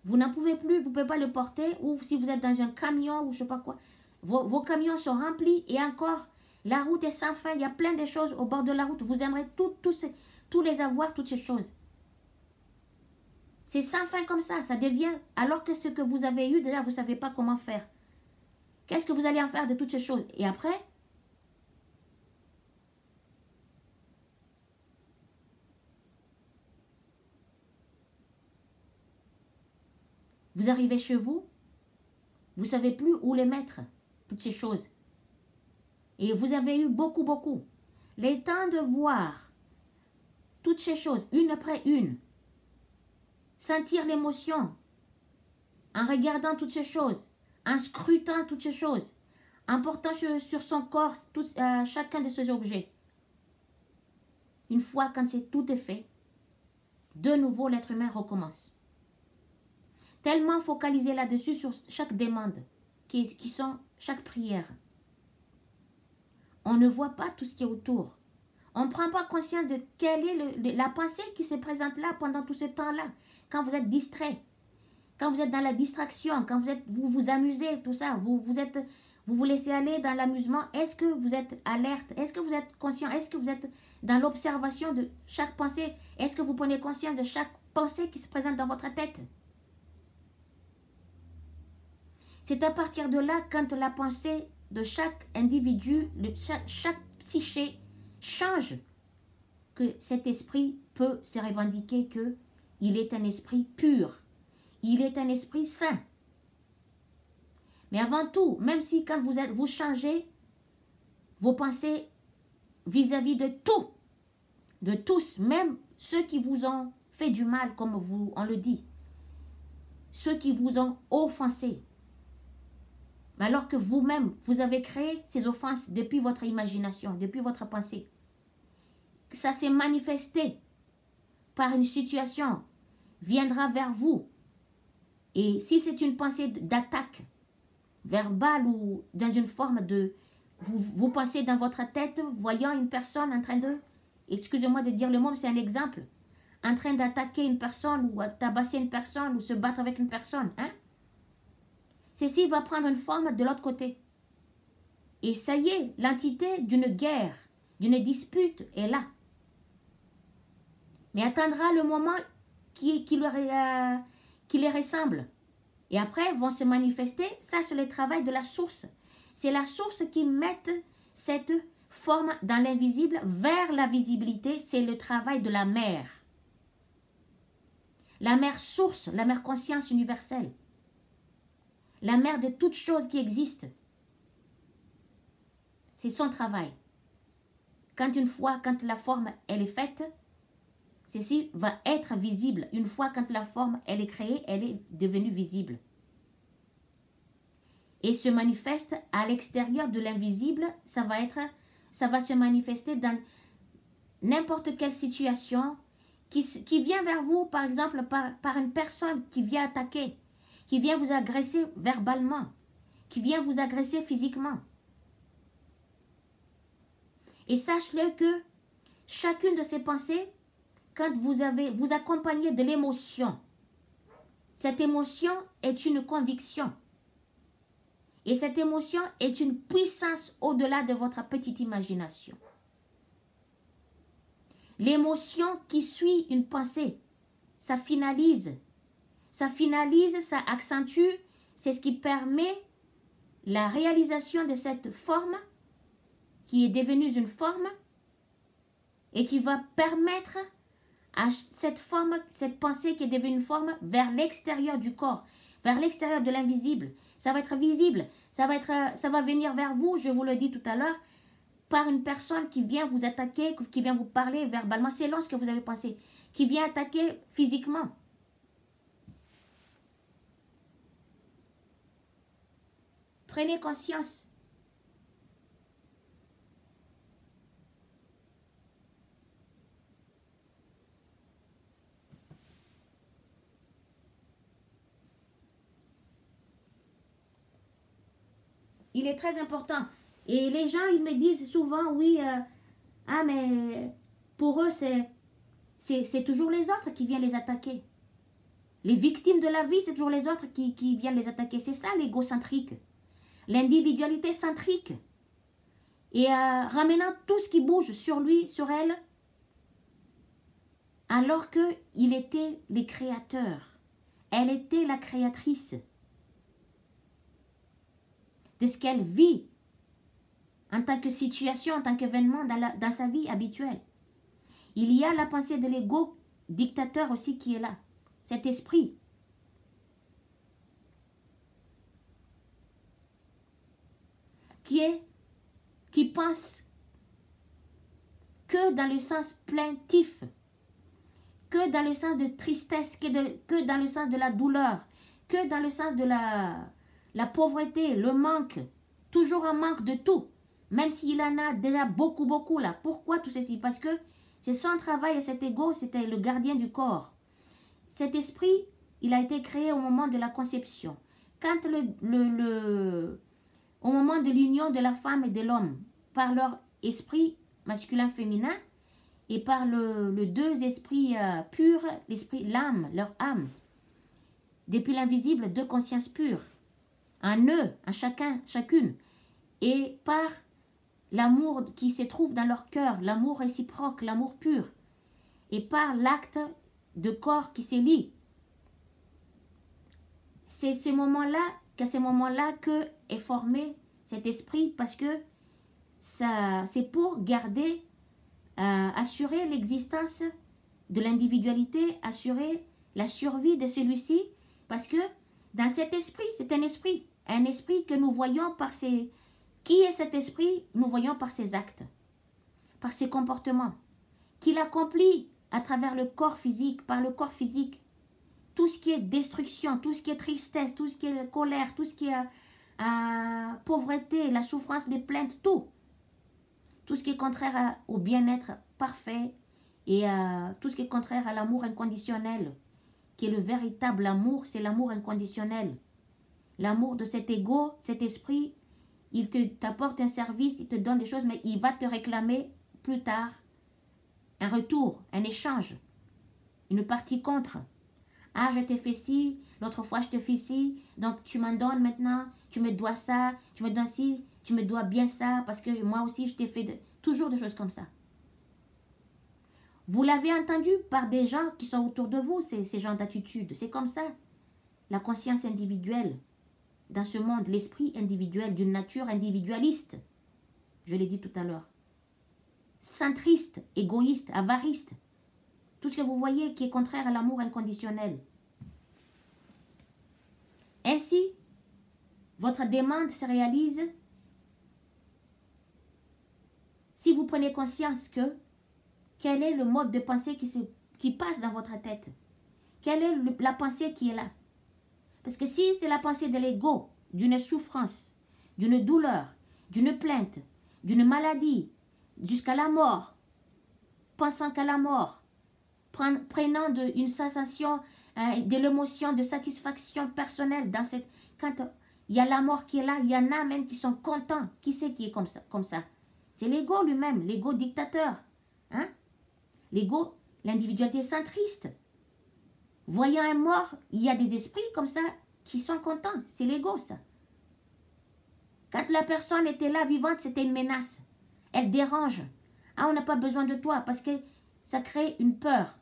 vous n'en pouvez plus, vous ne pouvez pas le porter, ou si vous êtes dans un camion ou je ne sais pas quoi, vos camions sont remplis et encore, la route est sans fin, il y a plein de choses au bord de la route, vous aimeriez tous les avoir, toutes ces choses. C'est sans fin comme ça devient, alors que ce que vous avez eu, déjà vous ne savez pas comment faire. Qu'est-ce que vous allez en faire de toutes ces choses? Et après, vous arrivez chez vous, vous ne savez plus où les mettre, toutes ces choses. Et vous avez eu beaucoup. Le temps de voir toutes ces choses, une après une, sentir l'émotion, en regardant toutes ces choses, en scrutant toutes ces choses, en portant sur son corps chacun de ces objets. Une fois quand tout est fait, de nouveau l'être humain recommence. Tellement focalisé là-dessus sur chaque demande, qui sont chaque prière. On ne voit pas tout ce qui est autour. On ne prend pas conscience de quelle est la pensée qui se présente là pendant tout ce temps-là. Quand vous êtes distrait, quand vous êtes dans la distraction, quand vous vous amusez, tout ça, vous vous laissez aller dans l'amusement, est-ce que vous êtes alerte? Est-ce que vous êtes conscient? Est-ce que vous êtes dans l'observation de chaque pensée? Est-ce que vous prenez conscience de chaque pensée qui se présente dans votre tête? C'est à partir de là, quand la pensée de chaque individu, chaque psyché change, que cet esprit peut se revendiquer qu'il est un esprit pur. Il est un esprit saint. Mais avant tout, même si quand vous changez vos pensées vis-à-vis de tout, de tous, même ceux qui vous ont fait du mal, comme on le dit, ceux qui vous ont offensé, alors que vous-même, vous avez créé ces offenses depuis votre imagination, depuis votre pensée. Ça s'est manifesté par une situation, viendra vers vous. Et si c'est une pensée d'attaque verbale ou dans une forme de... Vous pensez dans votre tête, voyant une personne en train de... Excusez-moi de dire le mot, mais c'est un exemple. En train d'attaquer une personne ou tabasser une personne ou se battre avec une personne. Hein? ceci va prendre une forme de l'autre côté. Et ça y est, l'entité d'une guerre, d'une dispute est là. Mais attendra le moment qui les ressemble. Et après, vont se manifester, ça c'est le travail de la source. C'est la source qui met cette forme dans l'invisible vers la visibilité, c'est le travail de la mère. La mère source, la mère conscience universelle. La mère de toutes choses qui existent. C'est son travail. Quand la forme elle est faite, ceci va être visible. Une fois quand la forme elle est créée, elle est devenue visible. Et se manifeste à l'extérieur de l'invisible, ça va se manifester dans n'importe quelle situation qui vient vers vous, par exemple, par une personne qui vient attaquer, qui vient vous agresser verbalement, qui vient vous agresser physiquement. Et sache-le que chacune de ces pensées, quand vous accompagnez de l'émotion, cette émotion est une conviction. Et cette émotion est une puissance au-delà de votre petite imagination. L'émotion qui suit une pensée, ça finalise, ça accentue, c'est ce qui permet la réalisation de cette forme qui est devenue une forme et qui va permettre à cette forme, cette pensée qui est devenue une forme vers l'extérieur du corps, vers l'extérieur de l'invisible. Ça va être visible, ça va venir vers vous, je vous le dis tout à l'heure, par une personne qui vient vous attaquer, qui vient vous parler verbalement, selon ce que vous avez pensé, qui vient attaquer physiquement. Prenez conscience. Il est très important. Et les gens, ils me disent souvent, oui, mais pour eux, c'est toujours les autres qui viennent les attaquer. Les victimes de la vie, c'est toujours les autres qui viennent les attaquer. C'est ça l'égocentrique. L'individualité centrique. Et ramenant tout ce qui bouge sur lui, sur elle, alors qu'il était le créateur. Elle était la créatrice de ce qu'elle vit en tant que situation, en tant qu'événement dans sa vie habituelle. Il y a la pensée de l'ego dictateur aussi qui est là. Cet esprit. Qui pense que dans le sens plaintif, que dans le sens de tristesse, que dans le sens de la douleur, que dans le sens de la pauvreté, le manque, toujours un manque de tout, même s'il en a déjà beaucoup, beaucoup là. Pourquoi tout ceci? Parce que c'est son travail et cet ego, c'était le gardien du corps. Cet esprit, il a été créé au moment de la conception. Quand au moment de l'union de la femme et de l'homme, par leur esprit masculin-féminin, et par le deux esprits purs, l'esprit, l'âme, leur âme, depuis l'invisible, deux consciences pures, en eux, en chacune, et par l'amour qui se trouve dans leur cœur, l'amour réciproque, l'amour pur, et par l'acte de corps qui se lie. C'est ce moment-là, qu'à ce moment-là que est formé cet esprit, parce que c'est pour garder, assurer l'existence de l'individualité, assurer la survie de celui-ci, parce que dans cet esprit, c'est un esprit que nous voyons par ses... Qui est cet esprit? Nous voyons par ses actes, par ses comportements, qu'il accomplit à travers le corps physique, par le corps physique. Tout ce qui est destruction, tout ce qui est tristesse, tout ce qui est colère, tout ce qui est pauvreté, la souffrance, les plaintes, tout. Tout ce qui est contraire au bien-être parfait et tout ce qui est contraire à l'amour inconditionnel, qui est le véritable amour, c'est l'amour inconditionnel. L'amour de cet ego, cet esprit, il t'apporte un service, il te donne des choses, mais il va te réclamer plus tard un retour, un échange, une partie contre. Ah, je t'ai fait ci, l'autre fois je te fais ci, donc tu m'en donnes maintenant, tu me dois ça, tu me dois ci, tu me dois bien ça, parce que moi aussi je t'ai fait toujours des choses comme ça. Vous l'avez entendu par des gens qui sont autour de vous, ces genres d'attitudes. C'est comme ça. La conscience individuelle, dans ce monde, l'esprit individuel d'une nature individualiste, je l'ai dit tout à l'heure, centriste, égoïste, avariste, tout ce que vous voyez qui est contraire à l'amour inconditionnel. Ainsi, votre demande se réalise si vous prenez conscience que quel est le mode de pensée qui passe dans votre tête. Quelle est la pensée qui est là? Parce que si c'est la pensée de l'ego, d'une souffrance, d'une douleur, d'une plainte, d'une maladie, jusqu'à la mort, pensant qu'à la mort, prenant une sensation, de l'émotion, de satisfaction personnelle, quand il y a la mort qui est là, il y en a même qui sont contents. Qui c'est qui est comme ça? C'est l'ego lui-même, l'ego dictateur. Hein? L'ego, l'individualité centriste. Voyant un mort, il y a des esprits comme ça qui sont contents. C'est l'ego, ça. Quand la personne était là, vivante, c'était une menace. Elle dérange. Ah, on n'a pas besoin de toi parce que ça crée une peur.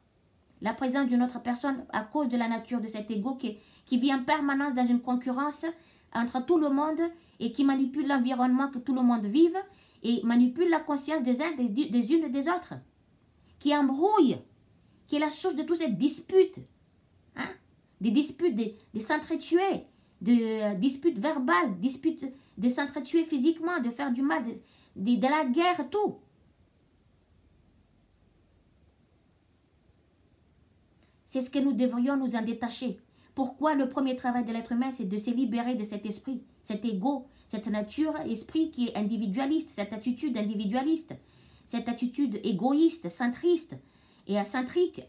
La présence d'une autre personne à cause de la nature de cet ego qui vit en permanence dans une concurrence entre tout le monde et qui manipule l'environnement que tout le monde vive et manipule la conscience des uns, des unes et des autres. Qui embrouille, qui est la source de toutes ces disputes. Hein? Des disputes, des s'entretuer, des disputes verbales, disputes de s'entretuer physiquement, de faire du mal, de la guerre, tout. C'est ce que nous devrions nous en détacher. Pourquoi le premier travail de l'être humain, c'est de se libérer de cet esprit, cet ego, cette nature, esprit qui est individualiste, cette attitude individualiste, cette attitude égoïste, centriste et centrique,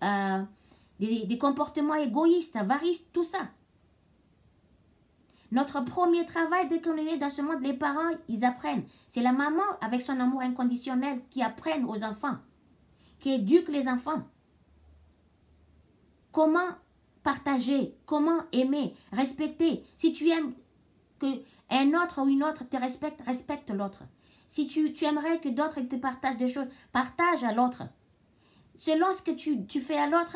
des comportements égoïstes, avaristes, tout ça. Notre premier travail, dès qu'on est né dans ce monde, les parents, ils apprennent. C'est la maman, avec son amour inconditionnel, qui apprennent aux enfants, qui éduque les enfants. Comment partager, comment aimer, respecter. Si tu aimes qu'un autre ou une autre te respecte, respecte l'autre. Si tu aimerais que d'autres te partagent des choses, partage à l'autre. Selon ce que tu fais à l'autre,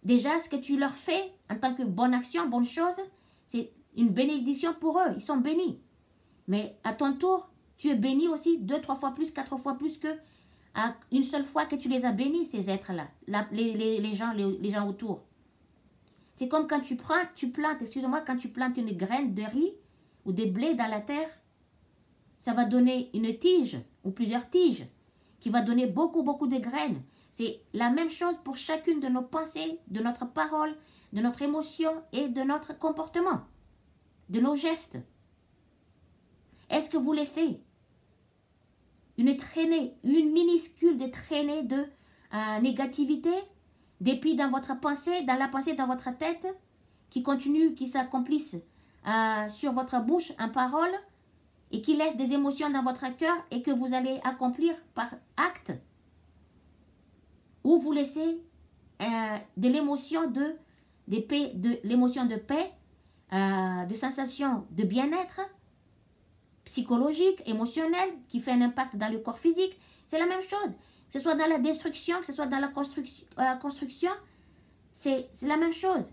déjà ce que tu leur fais en tant que bonne action, bonne chose, c'est une bénédiction pour eux. Ils sont bénis. Mais à ton tour, tu es béni aussi 2, 3 fois plus, 4 fois plus que une seule fois que tu les as bénis, ces êtres-là, les gens autour. C'est comme quand tu plantes, excusez-moi, quand tu plantes une graine de riz ou de blé dans la terre, ça va donner une tige ou plusieurs tiges qui va donner beaucoup, beaucoup de graines. C'est la même chose pour chacune de nos pensées, de notre parole, de notre émotion et de notre comportement, de nos gestes. Est-ce que vous laissez une traînée, une minuscule de traînée de négativité, d'épis dans votre pensée, dans la pensée dans votre tête, qui continue, qui s'accomplissent sur votre bouche en parole et qui laisse des émotions dans votre cœur et que vous allez accomplir par acte? Ou vous laissez de l'émotion de paix, de sensation de bien-être psychologique, émotionnel, qui fait un impact dans le corps physique. C'est la même chose. Que ce soit dans la destruction, que ce soit dans la construction, c'est la même chose.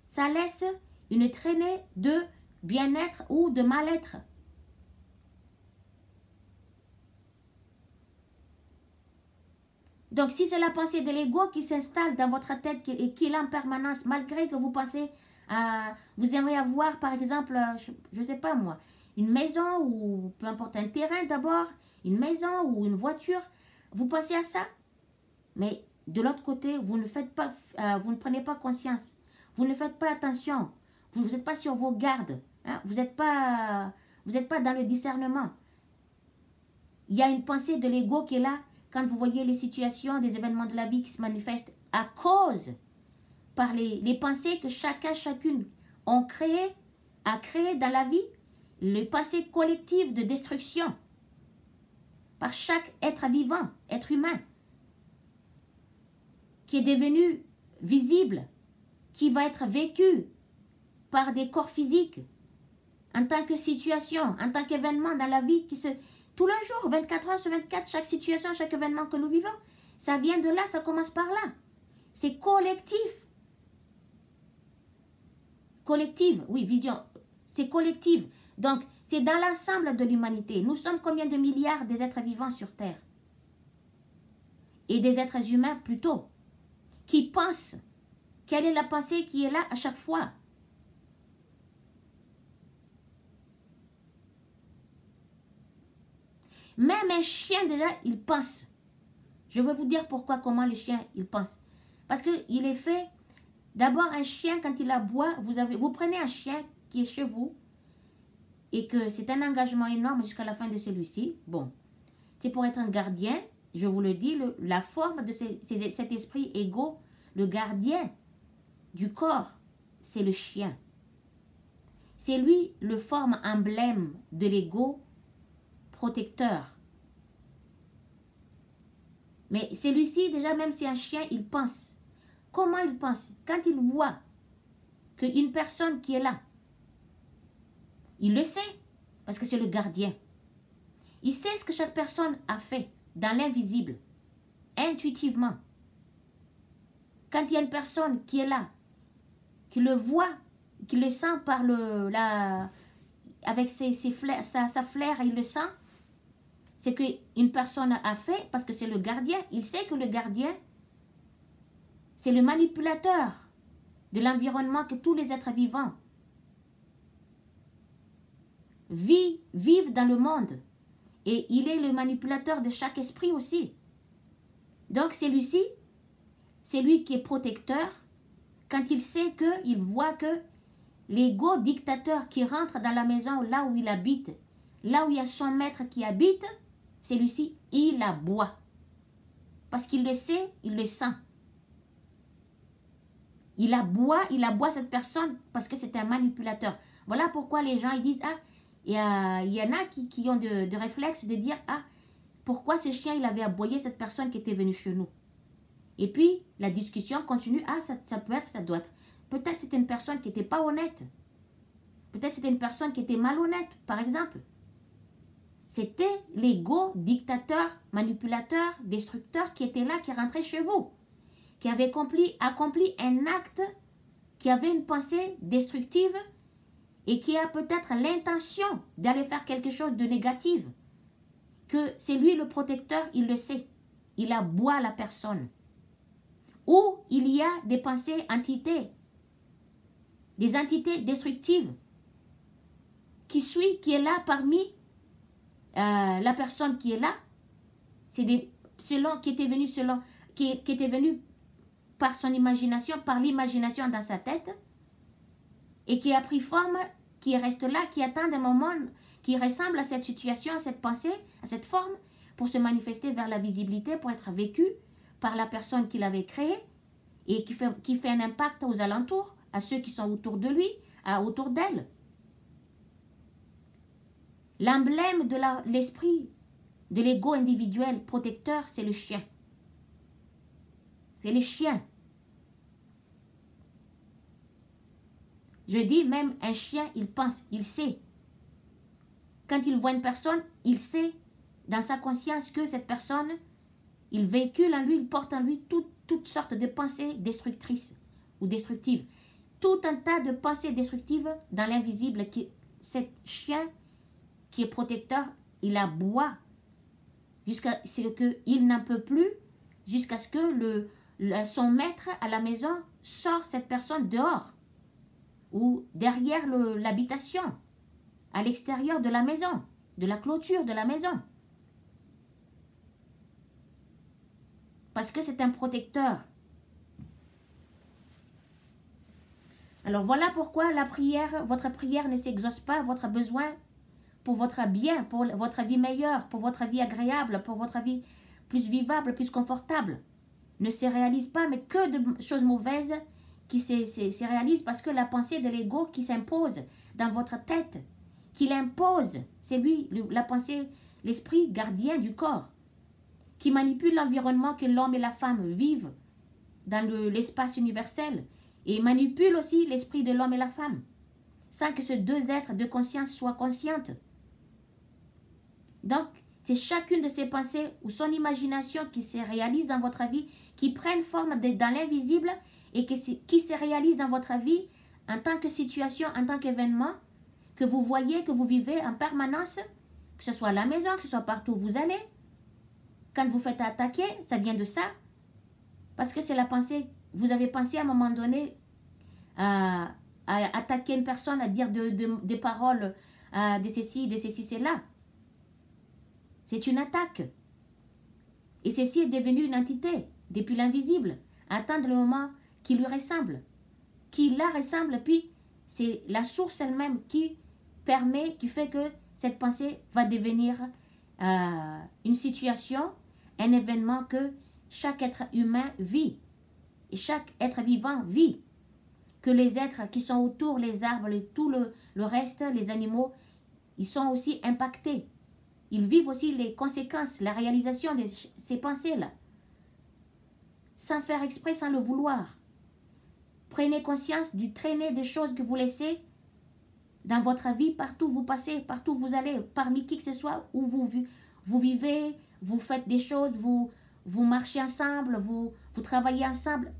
Ça laisse une traînée de bien-être ou de mal-être. Donc, si c'est la pensée de l'ego qui s'installe dans votre tête et qui est là en permanence, malgré que vous pensez, vous aimeriez avoir, par exemple, je ne sais pas moi, une maison ou peu importe un terrain d'abord, une maison ou une voiture, vous pensez à ça, mais de l'autre côté, vous ne prenez pas conscience, vous ne faites pas attention, vous n'êtes pas sur vos gardes, hein, vous n'êtes pas dans le discernement. Il y a une pensée de l'ego qui est là quand vous voyez les situations, des événements de la vie qui se manifestent à cause par les pensées que chacune a créé dans la vie, le passé collectif de destruction par chaque être vivant, être humain, qui est devenu visible qui va être vécu par des corps physiques, en tant que situation, en tant qu'événement dans la vie, tout le jour, 24 heures sur 24, chaque situation, chaque événement que nous vivons, ça vient de là, ça commence par là. C'est collectif. Collective, oui, vision, c'est collective. Donc, c'est dans l'ensemble de l'humanité. Nous sommes combien de milliards des êtres vivants sur Terre? Et des êtres humains plutôt, qui pensent. Quelle est la pensée qui est là à chaque fois? Même un chien, déjà, il pense. Je vais vous dire pourquoi, comment le chien, il pense. Parce qu'il est fait, d'abord un chien, quand il aboie, vous prenez un chien qui est chez vous, et que c'est un engagement énorme jusqu'à la fin de celui-ci. Bon, c'est pour être un gardien, je vous le dis, la forme de cet esprit égo, le gardien du corps, c'est le chien. C'est lui le forme emblème de l'ego protecteur. Mais celui-ci, déjà, même si un chien, il pense. Comment il pense? Quand il voit qu'une personne qui est là, il le sait, parce que c'est le gardien. Il sait ce que chaque personne a fait dans l'invisible, intuitivement. Quand il y a une personne qui est là, qui le voit, qui le sent par avec sa flair, il le sent, c'est qu'une personne a fait, parce que c'est le gardien. Il sait que le gardien, c'est le manipulateur de l'environnement que tous les êtres vivants vivent dans le monde. Et il est le manipulateur de chaque esprit aussi. Donc celui-ci, c'est lui qui est protecteur quand il sait il voit que l'ego dictateur qui rentre dans la maison là où il habite, là où il y a son maître qui habite, celui-ci, il aboie. Parce qu'il le sait, il le sent. Il aboie cette personne parce que c'est un manipulateur. Voilà pourquoi les gens ils disent, ah, il y en a qui ont de réflexes de dire, ah, pourquoi ce chien il avait aboyé cette personne qui était venue chez nous. Et puis, la discussion continue, ah, ça peut être, ça doit être. Peut-être c'était une personne qui n'était pas honnête. Peut-être c'était une personne qui était malhonnête, par exemple. C'était l'ego dictateur, manipulateur, destructeur qui était là, qui rentrait chez vous. Qui avait accompli un acte, qui avait une pensée destructive et qui a peut-être l'intention d'aller faire quelque chose de négatif. Que c'est lui le protecteur, il le sait. Il aboie la personne. Ou il y a des pensées entités, des entités destructives qui est là parmi la personne qui est là. C'est qui était venu par son imagination, par l'imagination dans sa tête, et qui a pris forme, qui reste là, qui attend un moment, qui ressemble à cette situation, à cette pensée, à cette forme, pour se manifester vers la visibilité, pour être vécu par la personne qui l'avait créé, et qui fait un impact aux alentours, à ceux qui sont autour de lui, autour d'elle. L'emblème de l'esprit de l'ego individuel protecteur, c'est le chien. C'est le chien. Je dis même un chien, il pense, il sait. Quand il voit une personne, il sait dans sa conscience que cette personne, il véhicule en lui, il porte en lui toutes sortes de pensées destructrices ou destructives. Tout un tas de pensées destructives dans l'invisible. Cet chien qui est protecteur, il aboie jusqu'à ce qu'il n'en peut plus, jusqu'à ce que son maître à la maison sort cette personne dehors ou derrière l'habitation, à l'extérieur de la maison, de la clôture de la maison. Parce que c'est un protecteur. Alors voilà pourquoi votre prière ne s'exauce pas, votre besoin pour votre bien, pour votre vie meilleure, pour votre vie agréable, pour votre vie plus vivable, plus confortable, ne se réalise pas, mais que de choses mauvaises qui se réalisent parce que la pensée de l'ego qui s'impose dans votre tête, qui l'impose, c'est lui, la pensée, l'esprit gardien du corps, qui manipule l'environnement que l'homme et la femme vivent dans l'espace universel, et manipule aussi l'esprit de l'homme et la femme, sans que ces deux êtres de conscience soient conscientes. Donc, c'est chacune de ces pensées ou son imagination qui se réalise dans votre vie, qui prennent forme dans l'invisible et qui se réalise dans votre vie en tant que situation, en tant qu'événement, que vous voyez, que vous vivez en permanence, que ce soit à la maison, que ce soit partout où vous allez. Quand vous faites attaquer, ça vient de ça. Parce que c'est la pensée, vous avez pensé à un moment donné à attaquer une personne, à dire des paroles, de ceci, cela. C'est une attaque. Et ceci est devenu une entité, depuis l'invisible, attendre le moment qui lui ressemble. Qui la ressemble, puis c'est la source elle-même qui permet, qui fait que cette pensée va devenir une situation, un événement que chaque être humain vit. Et chaque être vivant vit. Que les êtres qui sont autour, les arbres, tout le reste, les animaux, ils sont aussi impactés. Ils vivent aussi les conséquences, la réalisation de ces pensées-là. Sans faire exprès, sans le vouloir. Prenez conscience du traîner des choses que vous laissez dans votre vie, partout où vous passez, partout où vous allez, parmi qui que ce soit, où vous vivez, vous faites des choses, vous marchez ensemble, vous travaillez ensemble.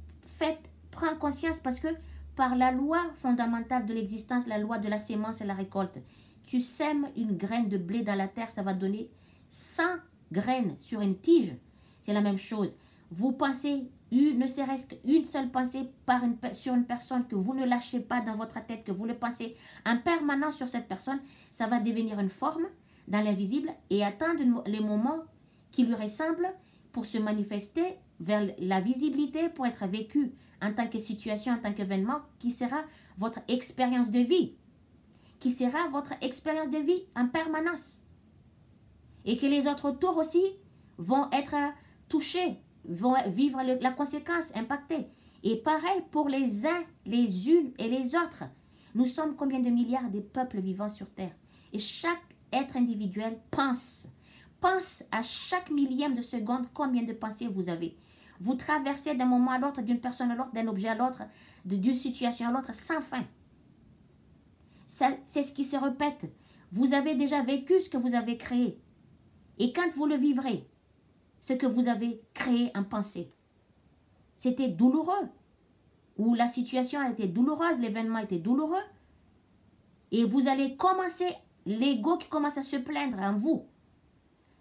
Prends conscience parce que par la loi fondamentale de l'existence, la loi de la sémence et la récolte, tu sèmes une graine de blé dans la terre, ça va donner 100 graines sur une tige. C'est la même chose. Vous pensez, ne serait-ce qu'une seule pensée sur une personne que vous ne lâchez pas dans votre tête, que vous le pensez en permanence sur cette personne, ça va devenir une forme dans l'invisible et attendre les moments qui lui ressemblent pour se manifester vers la visibilité, pour être vécu en tant que situation, en tant qu'événement, qui sera votre expérience de vie. Qui sera votre expérience de vie en permanence. Et que les autres autour aussi vont être touchés, vont vivre la conséquence, impactés. Et pareil pour les uns, les unes et les autres. Nous sommes combien de milliards de peuples vivant sur Terre. Et chaque être individuel pense à chaque millième de seconde combien de pensées vous avez. Vous traversez d'un moment à l'autre, d'une personne à l'autre, d'un objet à l'autre, d'une situation à l'autre, sans fin. C'est ce qui se répète. Vous avez déjà vécu ce que vous avez créé. Et quand vous le vivrez, ce que vous avez créé en pensée, c'était douloureux. Ou la situation a été douloureuse, l'événement était douloureux. Et vous allez commencer, l'ego qui commence à se plaindre en vous.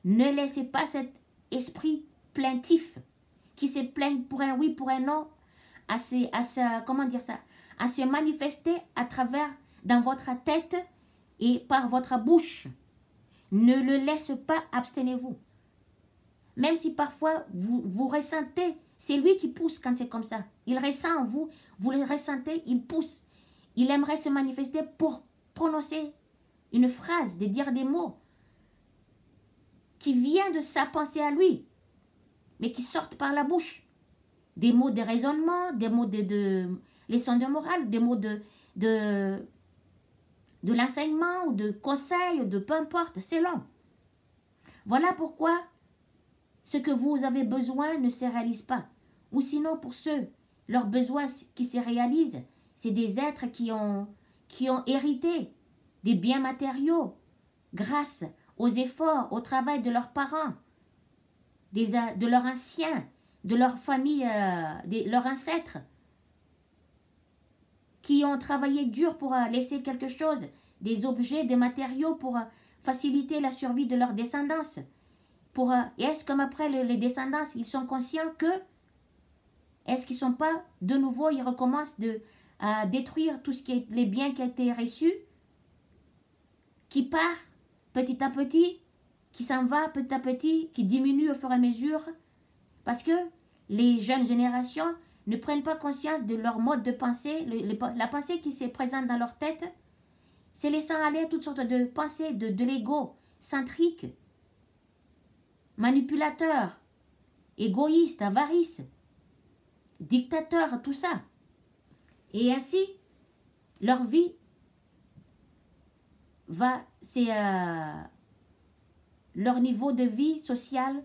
Ne laissez pas cet esprit plaintif qui se plaigne pour un oui, pour un non, à se manifester à travers dans votre tête et par votre bouche. Ne le laisse pas, abstenez-vous. Même si parfois vous ressentez, c'est lui qui pousse quand c'est comme ça. Il ressent en vous, vous le ressentez, il pousse. Il aimerait se manifester pour prononcer une phrase, de dire des mots qui viennent de sa pensée à lui, mais qui sortent par la bouche. Des mots de raisonnement, des mots de leçons de morale, des mots de l'enseignement ou de conseil ou de peu importe, c'est long. Voilà pourquoi ce que vous avez besoin ne se réalise pas. Ou sinon pour ceux, leurs besoins qui se réalisent, c'est des êtres qui ont hérité des biens matériaux grâce aux efforts, au travail de leurs parents, de leurs anciens, de leur famille, de leurs ancêtres, qui ont travaillé dur pour laisser quelque chose, des objets, des matériaux pour faciliter la survie de leur descendance. Et est-ce comme après les descendants, ils sont conscients que, est-ce qu'ils ne sont pas, de nouveau, ils recommencent à détruire tout ce qui est les biens qui ont été reçus, qui part petit à petit, qui s'en va petit à petit, qui diminue au fur et à mesure, parce que les jeunes générations ne prennent pas conscience de leur mode de pensée, la pensée qui se présente dans leur tête, c'est laissant aller toutes sortes de pensées, de l'ego centrique, manipulateur, égoïste, avarice, dictateur, tout ça. Et ainsi, leur vie leur niveau de vie sociale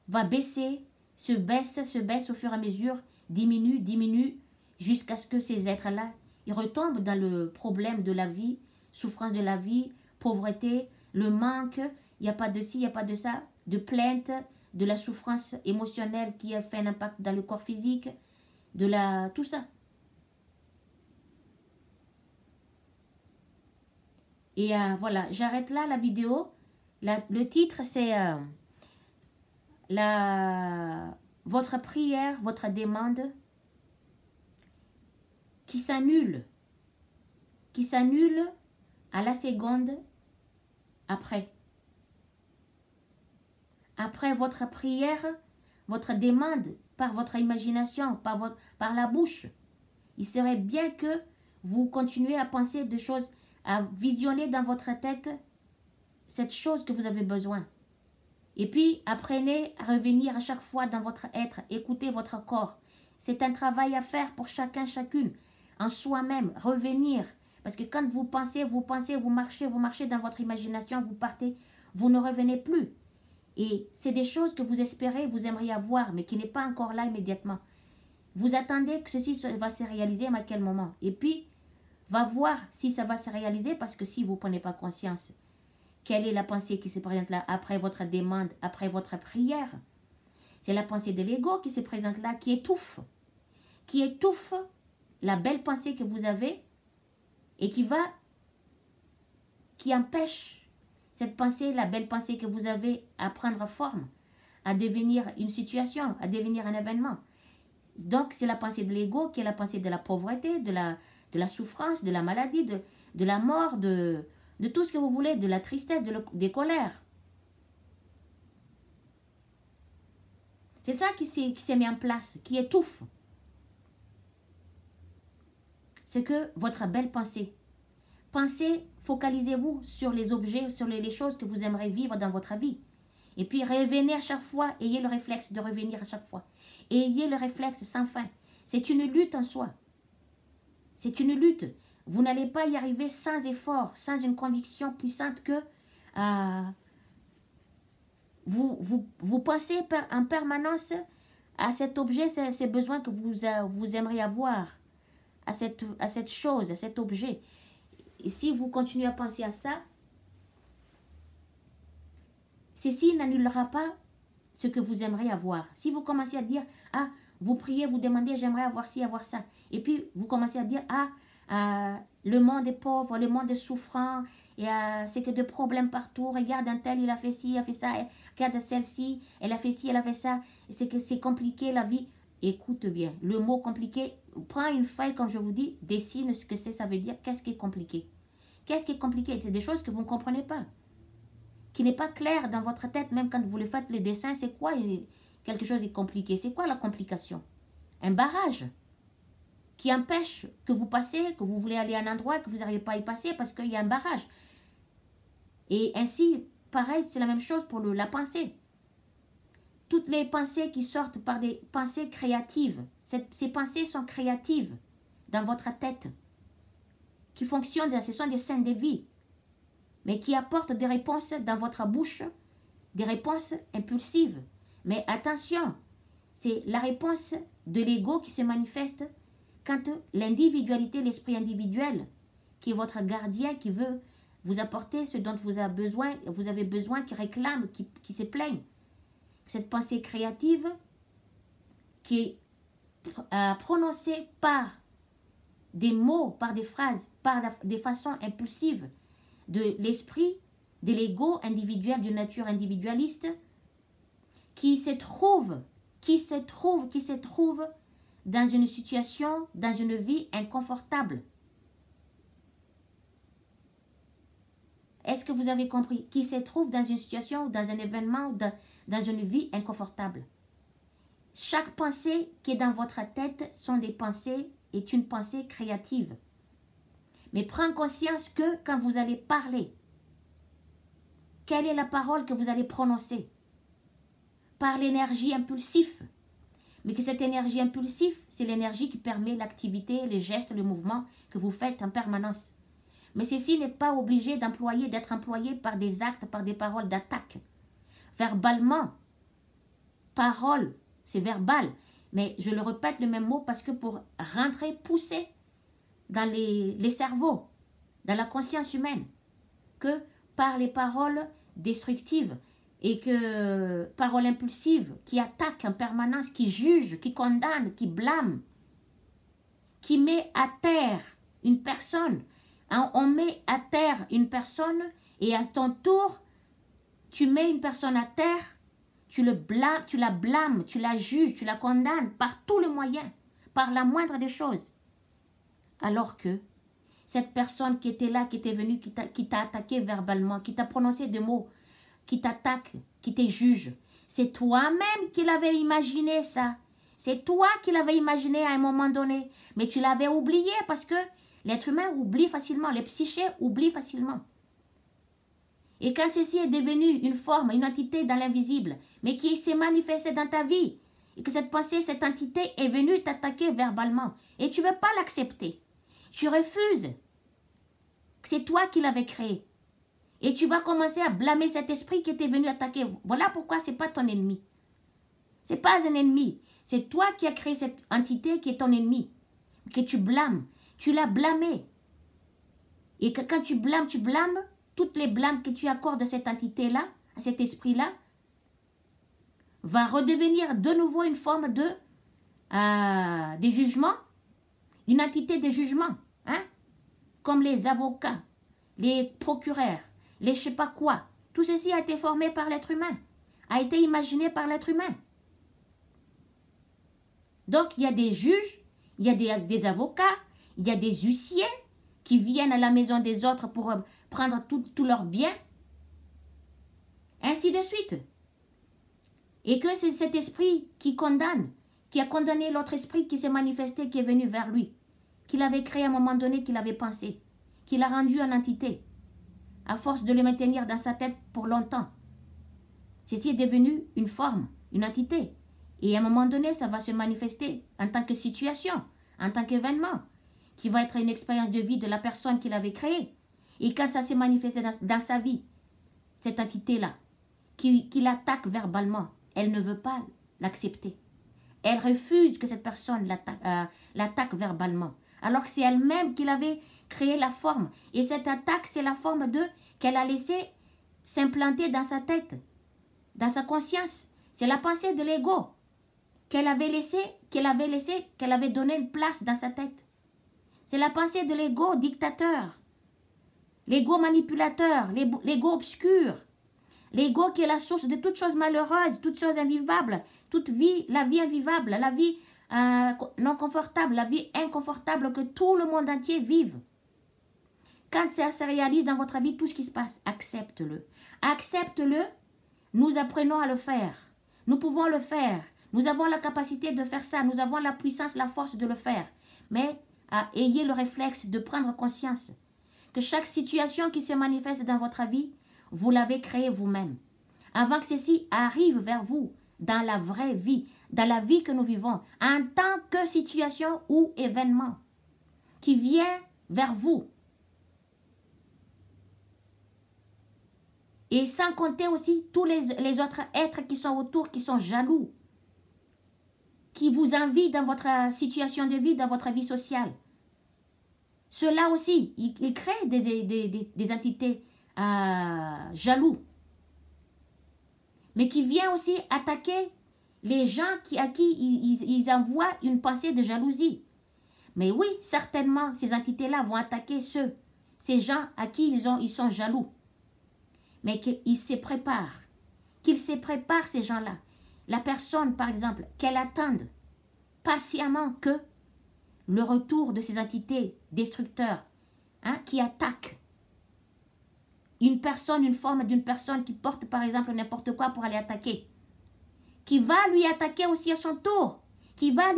va baisser, se baisse au fur et à mesure, diminue, jusqu'à ce que ces êtres-là, ils retombent dans le problème de la vie, souffrance de la vie, pauvreté, le manque, il n'y a pas de ci, il n'y a pas de ça, de plainte, de la souffrance émotionnelle qui a fait un impact dans le corps physique, de la... tout ça. Et voilà, j'arrête là la vidéo. Le titre, c'est votre prière, votre demande qui s'annule à la seconde après. Après votre prière, votre demande, par votre imagination, par la bouche, il serait bien que vous continuez à penser de choses, à visionner dans votre tête cette chose que vous avez besoin. Et puis, apprenez à revenir à chaque fois dans votre être, écoutez votre corps. C'est un travail à faire pour chacun, chacune, en soi-même, revenir. Parce que quand vous pensez, vous marchez dans votre imagination, vous partez, vous ne revenez plus. Et c'est des choses que vous espérez, vous aimeriez avoir, mais qui n'est pas encore là immédiatement. Vous attendez que ceci va se réaliser, mais à quel moment? Et puis, va voir si ça va se réaliser, parce que si vous ne prenez pas conscience, quelle est la pensée qui se présente là après votre demande, après votre prière? C'est la pensée de l'ego qui se présente là, qui étouffe la belle pensée que vous avez et qui empêche cette pensée, la belle pensée que vous avez à prendre forme, à devenir une situation, à devenir un événement. Donc, c'est la pensée de l'ego qui est la pensée de la pauvreté, de la souffrance, de la maladie, de la mort, de tout ce que vous voulez, de la tristesse, des colères. C'est ça qui s'est mis en place, qui étouffe. C'est que votre belle pensée. Pensez, focalisez-vous sur les objets, sur les choses que vous aimeriez vivre dans votre vie. Et puis revenez à chaque fois, ayez le réflexe de revenir à chaque fois. Ayez le réflexe sans fin. C'est une lutte en soi. C'est une lutte. Vous n'allez pas y arriver sans effort, sans une conviction puissante que vous pensez en permanence à cet objet, ces besoins que vous aimeriez avoir, à cette chose, à cet objet. Et si vous continuez à penser à ça, ceci n'annulera pas ce que vous aimeriez avoir. Si vous commencez à dire, vous priez, vous demandez, j'aimerais avoir ci, avoir ça. Et puis, vous commencez à dire, le monde est pauvre, le monde est souffrant, et c'est que de problèmes partout. Regarde un tel, il a fait ci, il a fait ça. Regarde celle-ci, elle a fait ci, elle a fait ça. C'est que c'est compliqué la vie. Écoute bien, le mot compliqué, prends une feuille, comme je vous dis, dessine ce que c'est, ça veut dire, qu'est-ce qui est compliqué. Qu'est-ce qui est compliqué? C'est des choses que vous ne comprenez pas, qui n'est pas clair dans votre tête, même quand vous le faites le dessin, c'est quoi quelque chose de compliqué? C'est quoi la complication? Un barrage qui empêche que vous passez, que vous voulez aller à un endroit, que vous n'arrivez pas à y passer parce qu'il y a un barrage. Et ainsi, pareil, c'est la même chose pour la pensée. Toutes les pensées qui sortent par des pensées créatives, ces pensées sont créatives dans votre tête, qui fonctionnent, ce sont des scènes de vie, mais qui apportent des réponses dans votre bouche, des réponses impulsives. Mais attention, c'est la réponse de l'ego qui se manifeste quand l'individualité, l'esprit individuel, qui est votre gardien, qui veut vous apporter ce dont vous avez besoin, qui réclame, qui se plaigne. Cette pensée créative qui est prononcée par des mots, par des phrases, par des façons impulsives de l'esprit, de l'ego individuel, d'une nature individualiste, qui se trouve dans une situation, dans une vie inconfortable. Est-ce que vous avez compris? Qui se trouve dans une situation, dans un événement, dans une vie inconfortable. Chaque pensée qui est dans votre tête est une pensée créative. Mais prends conscience que quand vous allez parler, quelle est la parole que vous allez prononcer? Par l'énergie impulsive. Mais que cette énergie impulsive, c'est l'énergie qui permet l'activité, les gestes, le mouvement que vous faites en permanence. Mais ceci n'est pas obligé d'être employé par des actes, par des paroles d'attaque. Verbalement, parole, c'est verbal, Mais je le répète le même mot parce que pour rentrer, pousser dans les cerveaux, dans la conscience humaine, que par les paroles destructives et que paroles impulsives qui attaquent en permanence, qui jugent, qui condamnent, qui blâment, qui met à terre une personne. On met à terre une personne et à ton tour, tu mets une personne à terre, tu la blâmes, tu la juges, tu la condamnes par tous les moyens, par la moindre des choses. Alors que cette personne qui était là, qui était venue, qui t'a attaqué verbalement, qui t'a prononcé des mots, qui t'attaque, qui te juge, c'est toi-même qui l'avais imaginé ça. C'est toi qui l'avais imaginé à un moment donné. Mais tu l'avais oublié parce que l'être humain oublie facilement, les psychés oublient facilement. Et quand ceci est devenu une forme, une entité dans l'invisible, mais qui s'est manifestée dans ta vie, et que cette pensée, cette entité est venue t'attaquer verbalement, et tu ne veux pas l'accepter, tu refuses, c'est toi qui l'avais créé, et tu vas commencer à blâmer cet esprit qui était venu attaquer. Voilà pourquoi ce n'est pas ton ennemi. Ce n'est pas un ennemi, c'est toi qui as créé cette entité qui est ton ennemi, que tu blâmes, tu l'as blâmé. Et que quand tu blâmes, toutes les blâmes que tu accordes à cette entité-là, à cet esprit-là, va redevenir de nouveau une forme de jugement, une entité de jugement, hein? Comme les avocats, les procureurs, les je sais pas quoi. Tout ceci a été formé par l'être humain, a été imaginé par l'être humain. Donc, il y a des juges, il y a des avocats, il y a des huissiers qui viennent à la maison des autres pour prendre tout leur bien, ainsi de suite. Et que c'est cet esprit qui condamne, qui a condamné l'autre esprit qui s'est manifesté, qui est venu vers lui, qu'il avait créé à un moment donné, qu'il avait pensé, qu'il a rendu en entité, à force de le maintenir dans sa tête pour longtemps. Ceci est devenu une forme, une entité. Et à un moment donné, ça va se manifester en tant que situation, en tant qu'événement, qui va être une expérience de vie de la personne qui l'avait créée. Et quand ça s'est manifesté dans sa vie, cette entité-là, qui l'attaque verbalement, elle ne veut pas l'accepter. Elle refuse que cette personne l'attaque verbalement. Alors que c'est elle-même qui avait créé la forme. Et cette attaque, c'est la forme qu'elle a laissé s'implanter dans sa tête, dans sa conscience. C'est la pensée de l'ego qu'elle avait donné une place dans sa tête. C'est la pensée de l'ego dictateur, l'ego manipulateur, l'ego obscur, l'ego qui est la source de toutes choses malheureuses, toutes choses invivables, toute vie, la vie invivable, la vie non confortable, la vie inconfortable que tout le monde entier vive. Quand ça se réalise dans votre vie, tout ce qui se passe, accepte-le. Accepte-le, nous apprenons à le faire. Nous pouvons le faire. Nous avons la capacité de faire ça. Nous avons la puissance, la force de le faire. Mais ayez le réflexe de prendre conscience que chaque situation qui se manifeste dans votre vie, vous l'avez créée vous-même. Avant que ceci arrive vers vous, dans la vraie vie, dans la vie que nous vivons, en tant que situation ou événement qui vient vers vous. Et sans compter aussi tous les autres êtres qui sont autour, qui sont jaloux, qui vous envient dans votre situation de vie, dans votre vie sociale. Ceux-là aussi, ils créent des entités jaloux, mais qui viennent aussi attaquer les gens à qui ils envoient une pensée de jalousie. Mais oui, certainement, ces entités-là vont attaquer ces gens à qui ils sont jaloux. Mais qu'ils se préparent, ces gens-là. La personne, par exemple, qu'elle attende patiemment que le retour de ces entités destructeurs qui attaquent une personne, une forme d'une personne qui porte, par exemple, n'importe quoi pour aller attaquer, qui va lui attaquer aussi à son tour, qui va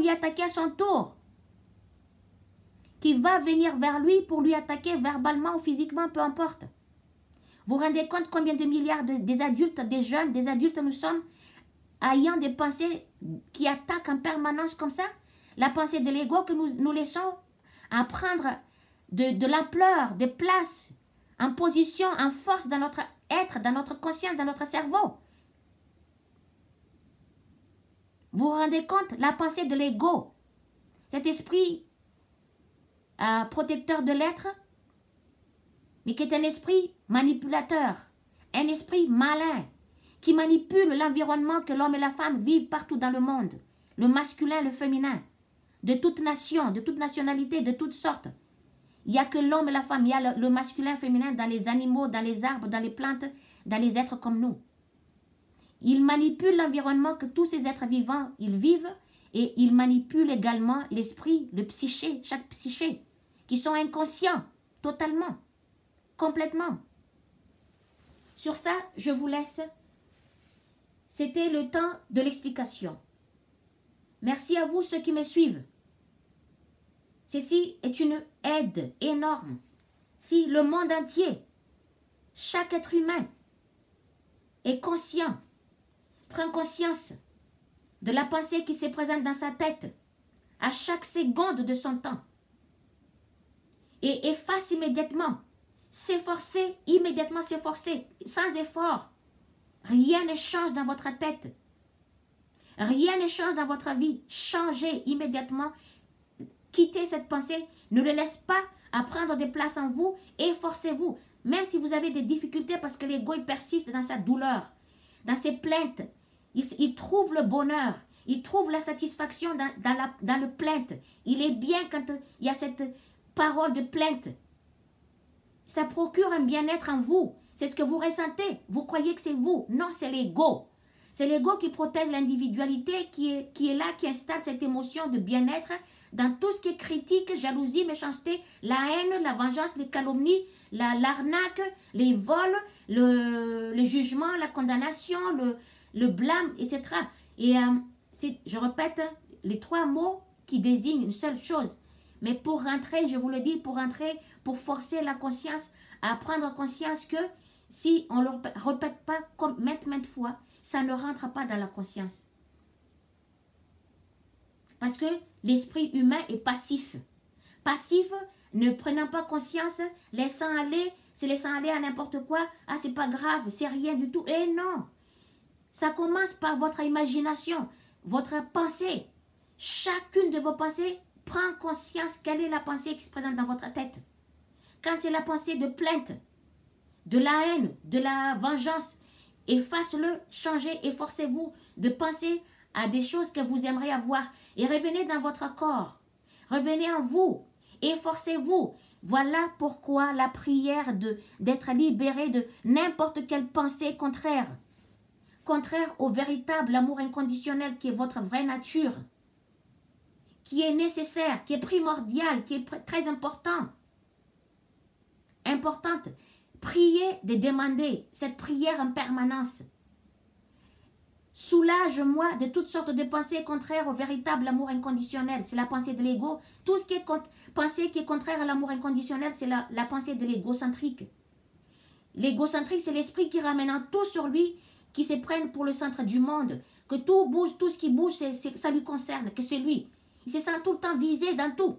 venir vers lui pour lui attaquer verbalement ou physiquement, peu importe. Vous vous rendez compte combien de milliards des adultes, des jeunes, des adultes nous sommes ayant des pensées qui attaquent en permanence comme ça? La pensée de l'ego que nous laissons à prendre de l'ampleur, de place, en position, en force dans notre être, dans notre conscience, dans notre cerveau. Vous vous rendez compte? La pensée de l'ego. Cet esprit protecteur de l'être, mais qui est un esprit manipulateur, un esprit malin, qui manipule l'environnement que l'homme et la femme vivent partout dans le monde, le masculin, le féminin, de toute nation, de toute nationalité, de toutes sortes. Il n'y a que l'homme et la femme, il y a le masculin, le féminin dans les animaux, dans les arbres, dans les plantes, dans les êtres comme nous. Il manipule l'environnement que tous ces êtres vivants, ils vivent, et il manipule également l'esprit, le psyché, chaque psyché, qui sont inconscients, totalement, complètement. Sur ça, je vous laisse. C'était le temps de l'explication. Merci à vous ceux qui me suivent. Ceci est une aide énorme. Si le monde entier, chaque être humain est conscient, prend conscience de la pensée qui se présente dans sa tête à chaque seconde de son temps et efface immédiatement, s'efforcer, immédiatement s'efforcer, sans effort. Rien ne change dans votre tête. Rien ne change dans votre vie. Changez immédiatement. Quittez cette pensée. Ne le laisse pas à prendre des places en vous. Efforcez-vous. Même si vous avez des difficultés parce que l'ego il persiste dans sa douleur, dans ses plaintes. Il trouve le bonheur. Il trouve la satisfaction dans le plainte. Il est bien quand il y a cette parole de plainte. Ça procure un bien-être en vous. C'est ce que vous ressentez. Vous croyez que c'est vous. Non, c'est l'ego. C'est l'ego qui protège l'individualité, qui est là, qui installe cette émotion de bien-être dans tout ce qui est critique, jalousie, méchanceté, la haine, la vengeance, les calomnies, l'arnaque, les vols, le jugement, la condamnation, le blâme, etc. Et je répète les trois mots qui désignent une seule chose. Mais pour rentrer, je vous le dis, pour forcer la conscience à prendre conscience que si on ne le répète pas comme maintes fois, ça ne rentre pas dans la conscience. Parce que l'esprit humain est passif. Passif, ne prenant pas conscience, laissant aller, se laissant aller à n'importe quoi. Ah, c'est pas grave, c'est rien du tout. Et non, ça commence par votre imagination, votre pensée. Chacune de vos pensées prend conscience quelle est la pensée qui se présente dans votre tête. Quand c'est la pensée de plainte, de la haine, de la vengeance, efface-le, changez, efforcez-vous de penser à des choses que vous aimeriez avoir et revenez dans votre corps. Revenez en vous, efforcez-vous. Voilà pourquoi la prière d'être libéré de n'importe quelle pensée contraire. Contraire au véritable amour inconditionnel qui est votre vraie nature, qui est nécessaire, qui est primordial, qui est très important. Importante. Priez de demander cette prière en permanence. Soulage-moi de toutes sortes de pensées contraires au véritable amour inconditionnel. C'est la pensée de l'ego. Tout ce qui est pensée qui est contraire à l'amour inconditionnel, c'est la pensée de l'égocentrique. L'égocentrique, c'est l'esprit qui ramène tout sur lui, qui se prenne pour le centre du monde, que tout bouge, tout ce qui bouge, ça lui concerne, que c'est lui. Il se sent tout le temps visé dans tout.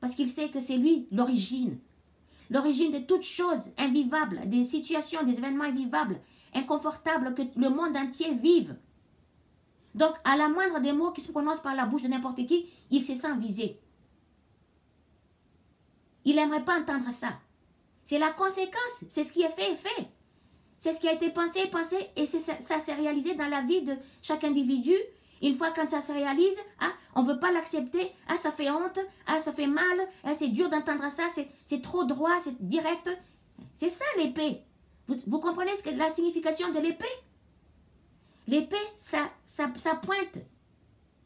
Parce qu'il sait que c'est lui l'origine. L'origine de toutes choses invivables, des situations, des événements invivables, inconfortables que le monde entier vive. Donc, à la moindre des mots qui se prononcent par la bouche de n'importe qui, il se sent visé. Il n'aimerait pas entendre ça. C'est la conséquence. C'est ce qui est fait, C'est ce qui a été pensé, et ça s'est réalisé dans la vie de chaque individu. Une fois quand ça se réalise, on ne veut pas l'accepter, ça fait honte, ça fait mal, c'est dur d'entendre ça, c'est trop droit, c'est direct. C'est ça l'épée. Vous comprenez la signification de l'épée? L'épée, ça pointe.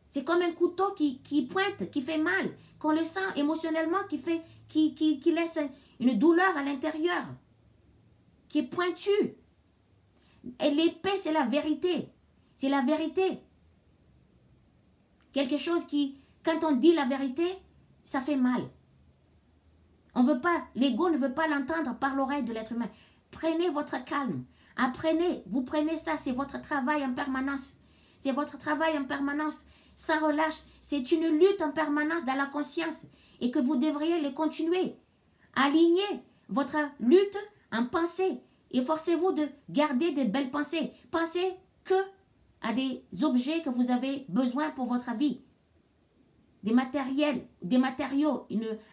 C'est comme un couteau qui pointe, qui fait mal, qu'on le sent émotionnellement, qui laisse une douleur à l'intérieur, qui est pointue. Et l'épée, c'est la vérité. C'est la vérité. Quelque chose qui, quand on dit la vérité, ça fait mal. On veut pas, l'ego ne veut pas l'entendre par l'oreille de l'être humain. Prenez votre calme. Apprenez, vous prenez ça, c'est votre travail en permanence. C'est votre travail en permanence, sans relâche. C'est une lutte en permanence dans la conscience et que vous devriez le continuer. Alignez votre lutte en pensée. Efforcez-vous de garder de belles pensées. Pensez que à des objets que vous avez besoin pour votre vie. Des matériels, des matériaux,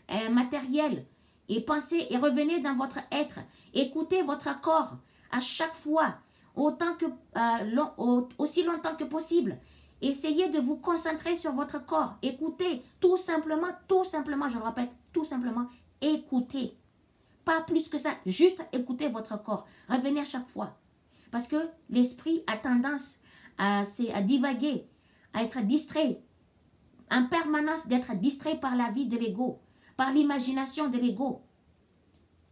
un matériel. Et pensez et revenez dans votre être. Écoutez votre corps à chaque fois, aussi longtemps que possible. Essayez de vous concentrer sur votre corps. Écoutez, tout simplement, je le répète, tout simplement, écoutez. Pas plus que ça, juste écoutez votre corps. Revenez à chaque fois. Parce que l'esprit a tendance à divaguer, à être distrait, en permanence d'être distrait par la vie de l'ego, par l'imagination de l'ego.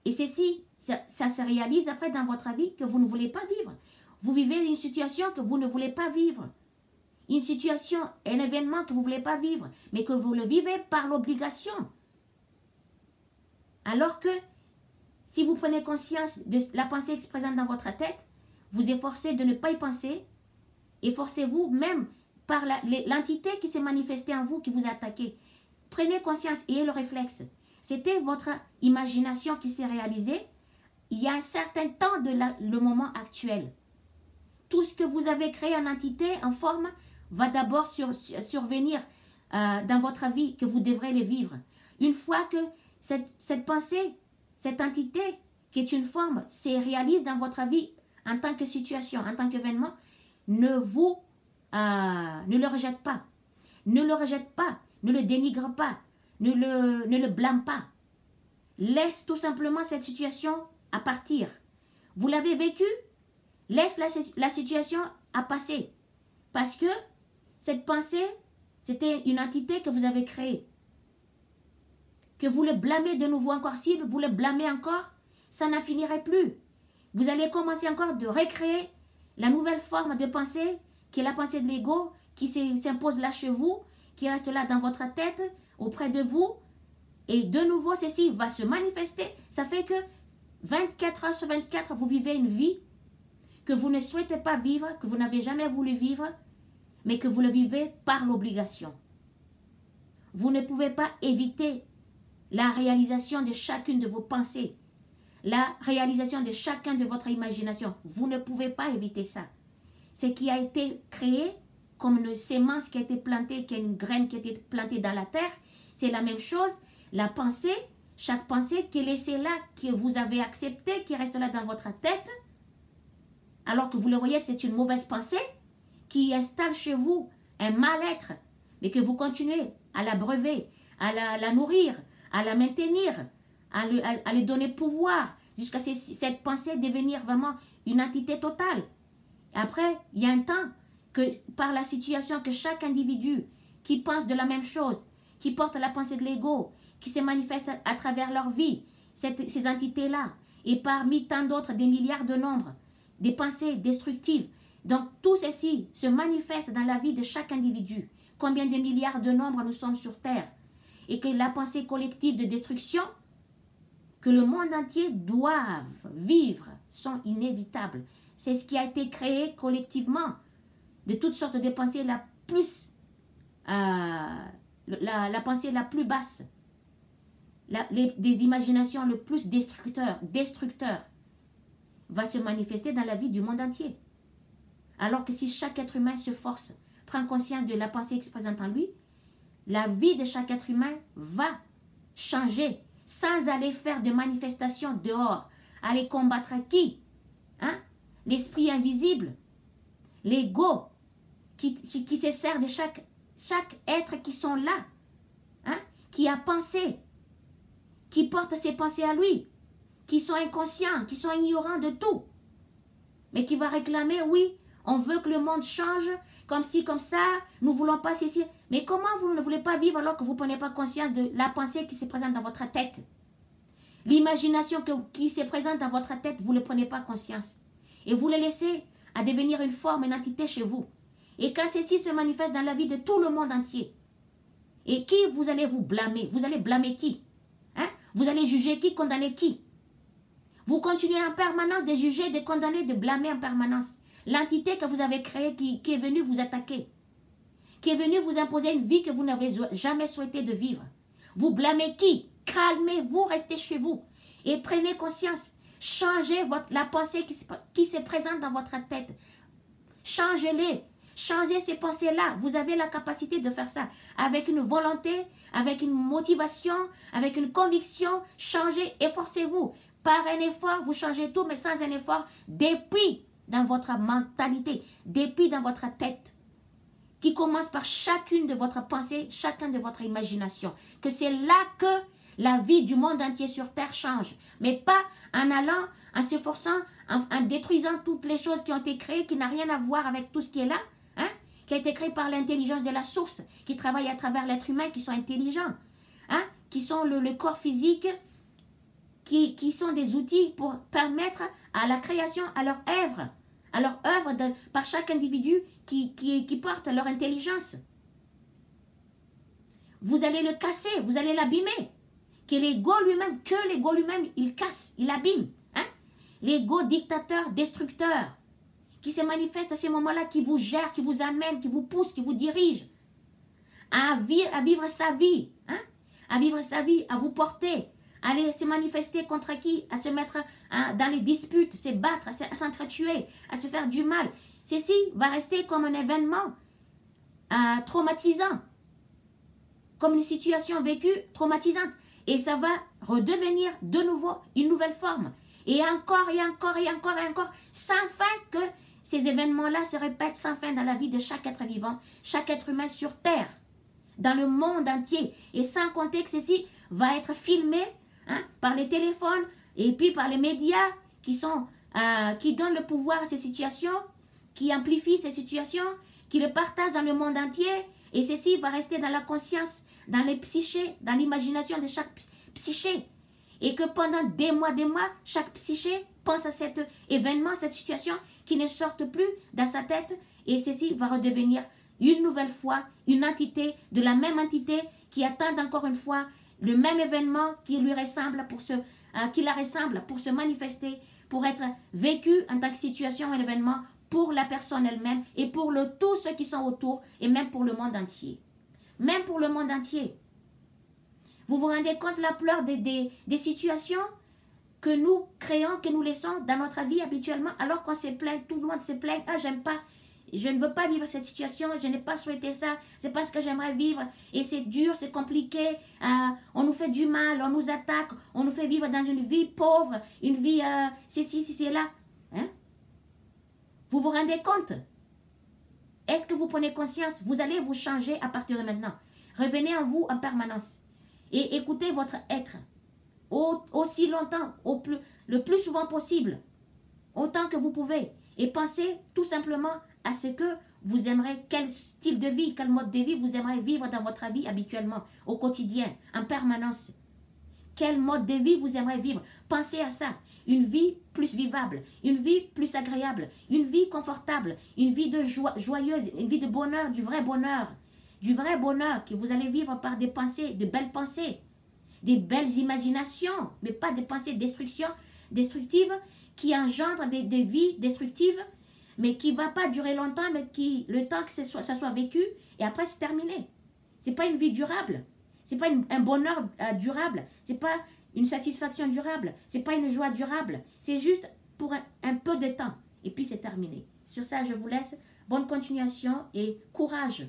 Et ceci, ça se réalise après dans votre vie que vous ne voulez pas vivre. Vous vivez une situation que vous ne voulez pas vivre. Une situation, un événement que vous ne voulez pas vivre, mais que vous le vivez par l'obligation. Alors que, si vous prenez conscience de la pensée qui se présente dans votre tête, vous efforcez de ne pas y penser, efforcez-vous même par l'entité qui s'est manifestée en vous, qui vous a attaqué. Prenez conscience et ayez le réflexe. C'était votre imagination qui s'est réalisée il y a un certain temps de le moment actuel. Tout ce que vous avez créé en entité, en forme, va d'abord survenir dans votre vie, que vous devrez le vivre. Une fois que cette pensée, cette entité qui est une forme, se réalise dans votre vie en tant que situation, en tant qu'événement, ne le rejette pas. Ne le rejette pas, ne le dénigre pas, ne le blâme pas. Laisse tout simplement cette situation à partir. Vous l'avez vécu, laisse la situation à passer. Parce que cette pensée, c'était une entité que vous avez créée. Que vous le blâmez de nouveau encore, si vous le blâmez encore, ça n'en finirait plus. Vous allez commencer encore de recréer la nouvelle forme de pensée, qui est la pensée de l'ego, qui s'impose là chez vous, qui reste là dans votre tête, auprès de vous. Et de nouveau, ceci va se manifester. Ça fait que 24 heures sur 24, vous vivez une vie que vous ne souhaitez pas vivre, que vous n'avez jamais voulu vivre, mais que vous le vivez par l'obligation. Vous ne pouvez pas éviter la réalisation de chacune de vos pensées, la réalisation de chacun de votre imagination. Vous ne pouvez pas éviter ça. Ce qui a été créé comme une sémence qui a été plantée, qui est une graine qui a été plantée dans la terre, c'est la même chose. La pensée, chaque pensée qui est laissée là, que vous avez acceptée, qui reste là dans votre tête, alors que vous le voyez que c'est une mauvaise pensée, qui installe chez vous un mal-être, mais que vous continuez à l'abreuver, à la nourrir, à la maintenir, à lui donner pouvoir, jusqu'à cette pensée devenir vraiment une entité totale. Après, il y a un temps que par la situation que chaque individu qui pense de la même chose, qui porte la pensée de l'ego, qui se manifeste à travers leur vie, ces entités-là, et parmi tant d'autres, des milliards de nombres, des pensées destructives. Donc, tout ceci se manifeste dans la vie de chaque individu. Combien de milliards de nombres nous sommes sur Terre? Et que la pensée collective de destruction, que le monde entier doive vivre, sont inévitables. C'est ce qui a été créé collectivement, de toutes sortes de pensées la pensée la plus basse, des imaginations le plus destructeurs, va se manifester dans la vie du monde entier. Alors que si chaque être humain se force, prend conscience de la pensée qui se présente en lui, la vie de chaque être humain va changer sans aller faire de manifestations dehors, aller combattre qui? L'esprit invisible, l'ego qui se sert de chaque être qui sont là, qui a pensé, qui porte ses pensées à lui, qui sont inconscients, qui sont ignorants de tout, mais qui va réclamer, oui, on veut que le monde change, comme ci, comme ça, nous ne voulons pas ceci. Mais comment vous ne voulez pas vivre alors que vous ne prenez pas conscience de la pensée qui se présente dans votre tête? L'imagination qui se présente dans votre tête, vous ne prenez pas conscience. Et vous le laissez à devenir une forme, une entité chez vous. Et quand ceci se manifeste dans la vie de tout le monde entier, et qui vous allez vous blâmer? Vous allez blâmer qui? Vous allez juger qui? Condamner qui? Vous continuez en permanence de juger, de condamner, de blâmer en permanence. L'entité que vous avez créée qui est venue vous attaquer, qui est venue vous imposer une vie que vous n'avez jamais souhaité de vivre. Vous blâmez qui? Calmez-vous, restez chez vous et prenez conscience. Changez la pensée qui se présente dans votre tête. Changez-les. Changez ces pensées-là. Vous avez la capacité de faire ça. Avec une volonté, avec une motivation, avec une conviction. Changez, efforcez-vous. Par un effort, vous changez tout, mais sans un effort, dépit dans votre mentalité, dépit dans votre tête, qui commence par chacune de votre pensée, chacun de votre imagination. Que c'est là que la vie du monde entier sur terre change. Mais pas en allant, en s'efforçant, en détruisant toutes les choses qui ont été créées, qui n'ont rien à voir avec tout ce qui est là, hein, qui a été créé par l'intelligence de la source, qui travaille à travers l'être humain, qui sont intelligents, hein, qui sont le corps physique, qui sont des outils pour permettre à la création, à leur œuvre par chaque individu qui porte leur intelligence. Vous allez le casser, vous allez l'abîmer. Que l'ego lui-même, il casse, il abîme. Hein? L'ego dictateur, destructeur, qui se manifeste à ce moment-là, qui vous gère, qui vous amène, qui vous pousse, qui vous dirige à vivre sa vie, hein? À vivre sa vie, à vous porter, à aller se manifester contre qui? À se mettre dans les disputes, se battre, à s'entretuer, à se faire du mal. Ceci va rester comme un événement traumatisant, comme une situation vécue traumatisante. Et ça va redevenir de nouveau une nouvelle forme. Et encore, et encore, et encore, et encore, sans fin que ces événements-là se répètent sans fin dans la vie de chaque être vivant, chaque être humain sur Terre, dans le monde entier. Et sans compter que ceci va être filmé, hein, par les téléphones et puis par les médias qui donnent le pouvoir à ces situations, qui amplifient ces situations, qui le partagent dans le monde entier. Et ceci va rester dans la conscience, dans les psychés, dans l'imagination de chaque psyché. Et que pendant des mois, chaque psyché pense à cet événement, cette situation qui ne sorte plus dans sa tête. Et ceci va redevenir une nouvelle fois une entité de la même entité qui attend encore une fois le même événement qui la ressemble pour se manifester, pour être vécu en tant que situation, un événement pour la personne elle-même et pour tous ceux qui sont autour et même pour le monde entier. Même pour le monde entier. Vous vous rendez compte la plupart des situations que nous créons, que nous laissons dans notre vie habituellement, alors qu'on se plaint, tout le monde se plaint, ah j'aime pas, je ne veux pas vivre cette situation, je n'ai pas souhaité ça, c'est pas ce que j'aimerais vivre, et c'est dur, c'est compliqué, on nous fait du mal, on nous attaque, on nous fait vivre dans une vie pauvre, une vie ceci, là. Hein? Vous vous rendez compte? Est-ce que vous prenez conscience? Vous allez vous changer à partir de maintenant. Revenez en vous en permanence. Et écoutez votre être. Aussi longtemps, le plus souvent possible. Autant que vous pouvez. Et pensez tout simplement à ce que vous aimeriez, quel style de vie, quel mode de vie vous aimeriez vivre dans votre vie habituellement, au quotidien, en permanence. Quel mode de vie vous aimeriez vivre? Pensez à ça. Une vie plus vivable, une vie plus agréable, une vie confortable, une vie de joyeuse, une vie de bonheur, du vrai bonheur que vous allez vivre par des pensées, de belles pensées, des belles imaginations, mais pas des pensées destructives qui engendrent des vies destructives, mais qui ne va pas durer longtemps, mais qui, le temps que ça soit vécu, et après c'est terminé. Ce n'est pas une vie durable, ce n'est pas un bonheur durable, ce n'est pas une satisfaction durable, ce n'est pas une joie durable, c'est juste pour un peu de temps, et puis c'est terminé. Sur ça, je vous laisse. Bonne continuation et courage.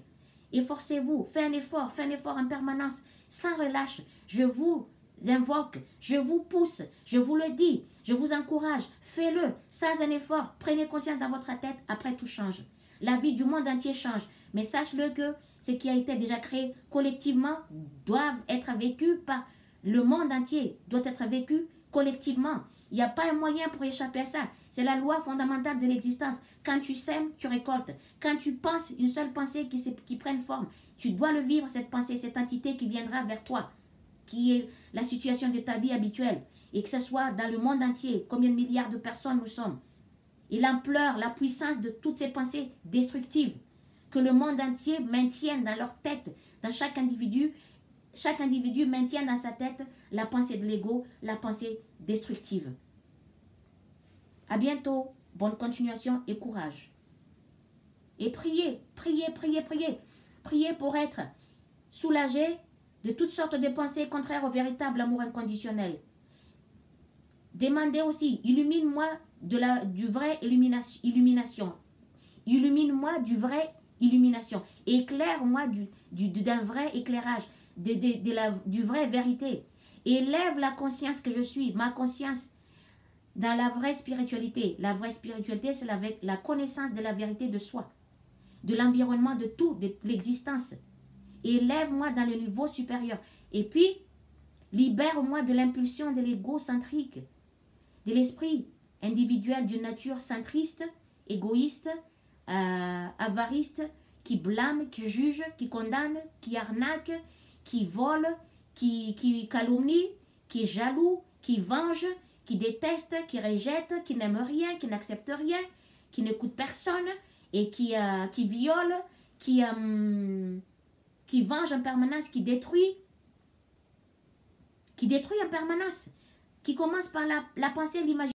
Efforcez-vous, faites un effort en permanence, sans relâche. Je vous invoque, je vous pousse, je vous le dis, je vous encourage. Faites-le sans un effort. Prenez conscience dans votre tête, après tout change. La vie du monde entier change. Mais sache-le que ce qui a été déjà créé collectivement doit être vécu par le monde entier, doit être vécu collectivement. Il n'y a pas un moyen pour échapper à ça. C'est la loi fondamentale de l'existence. Quand tu sèmes, tu récoltes. Quand tu penses une seule pensée qui prenne forme, tu dois le vivre, cette pensée, cette entité qui viendra vers toi, qui est la situation de ta vie habituelle. Et que ce soit dans le monde entier, combien de milliards de personnes nous sommes. Et l'ampleur, la puissance de toutes ces pensées destructives que le monde entier maintienne dans leur tête, dans chaque individu maintient dans sa tête la pensée de l'ego, la pensée destructive. À bientôt, bonne continuation et courage. Et priez. Priez pour être soulagé de toutes sortes de pensées contraires au véritable amour inconditionnel. Demandez aussi, illumine-moi du vrai illumination. Illumine-moi du vrai illumination. Éclaire-moi d'un vrai éclairage, du vrai vérité. Élève la conscience que je suis, ma conscience, dans la vraie spiritualité. La vraie spiritualité, c'est la connaissance de la vérité de soi, de l'environnement, de tout, de l'existence. Élève-moi dans le niveau supérieur. Et puis, libère-moi de l'impulsion de l'égocentrique, de l'esprit individuel d'une nature centriste, égoïste, avariste, qui blâme, qui juge, qui condamne, qui arnaque, qui vole, qui calomnie, qui est jaloux, qui venge, qui déteste, qui rejette, qui n'aime rien, qui n'accepte rien, qui n'écoute personne et qui viole, qui venge en permanence, qui détruit en permanence, qui commence par la pensée et l'imagination.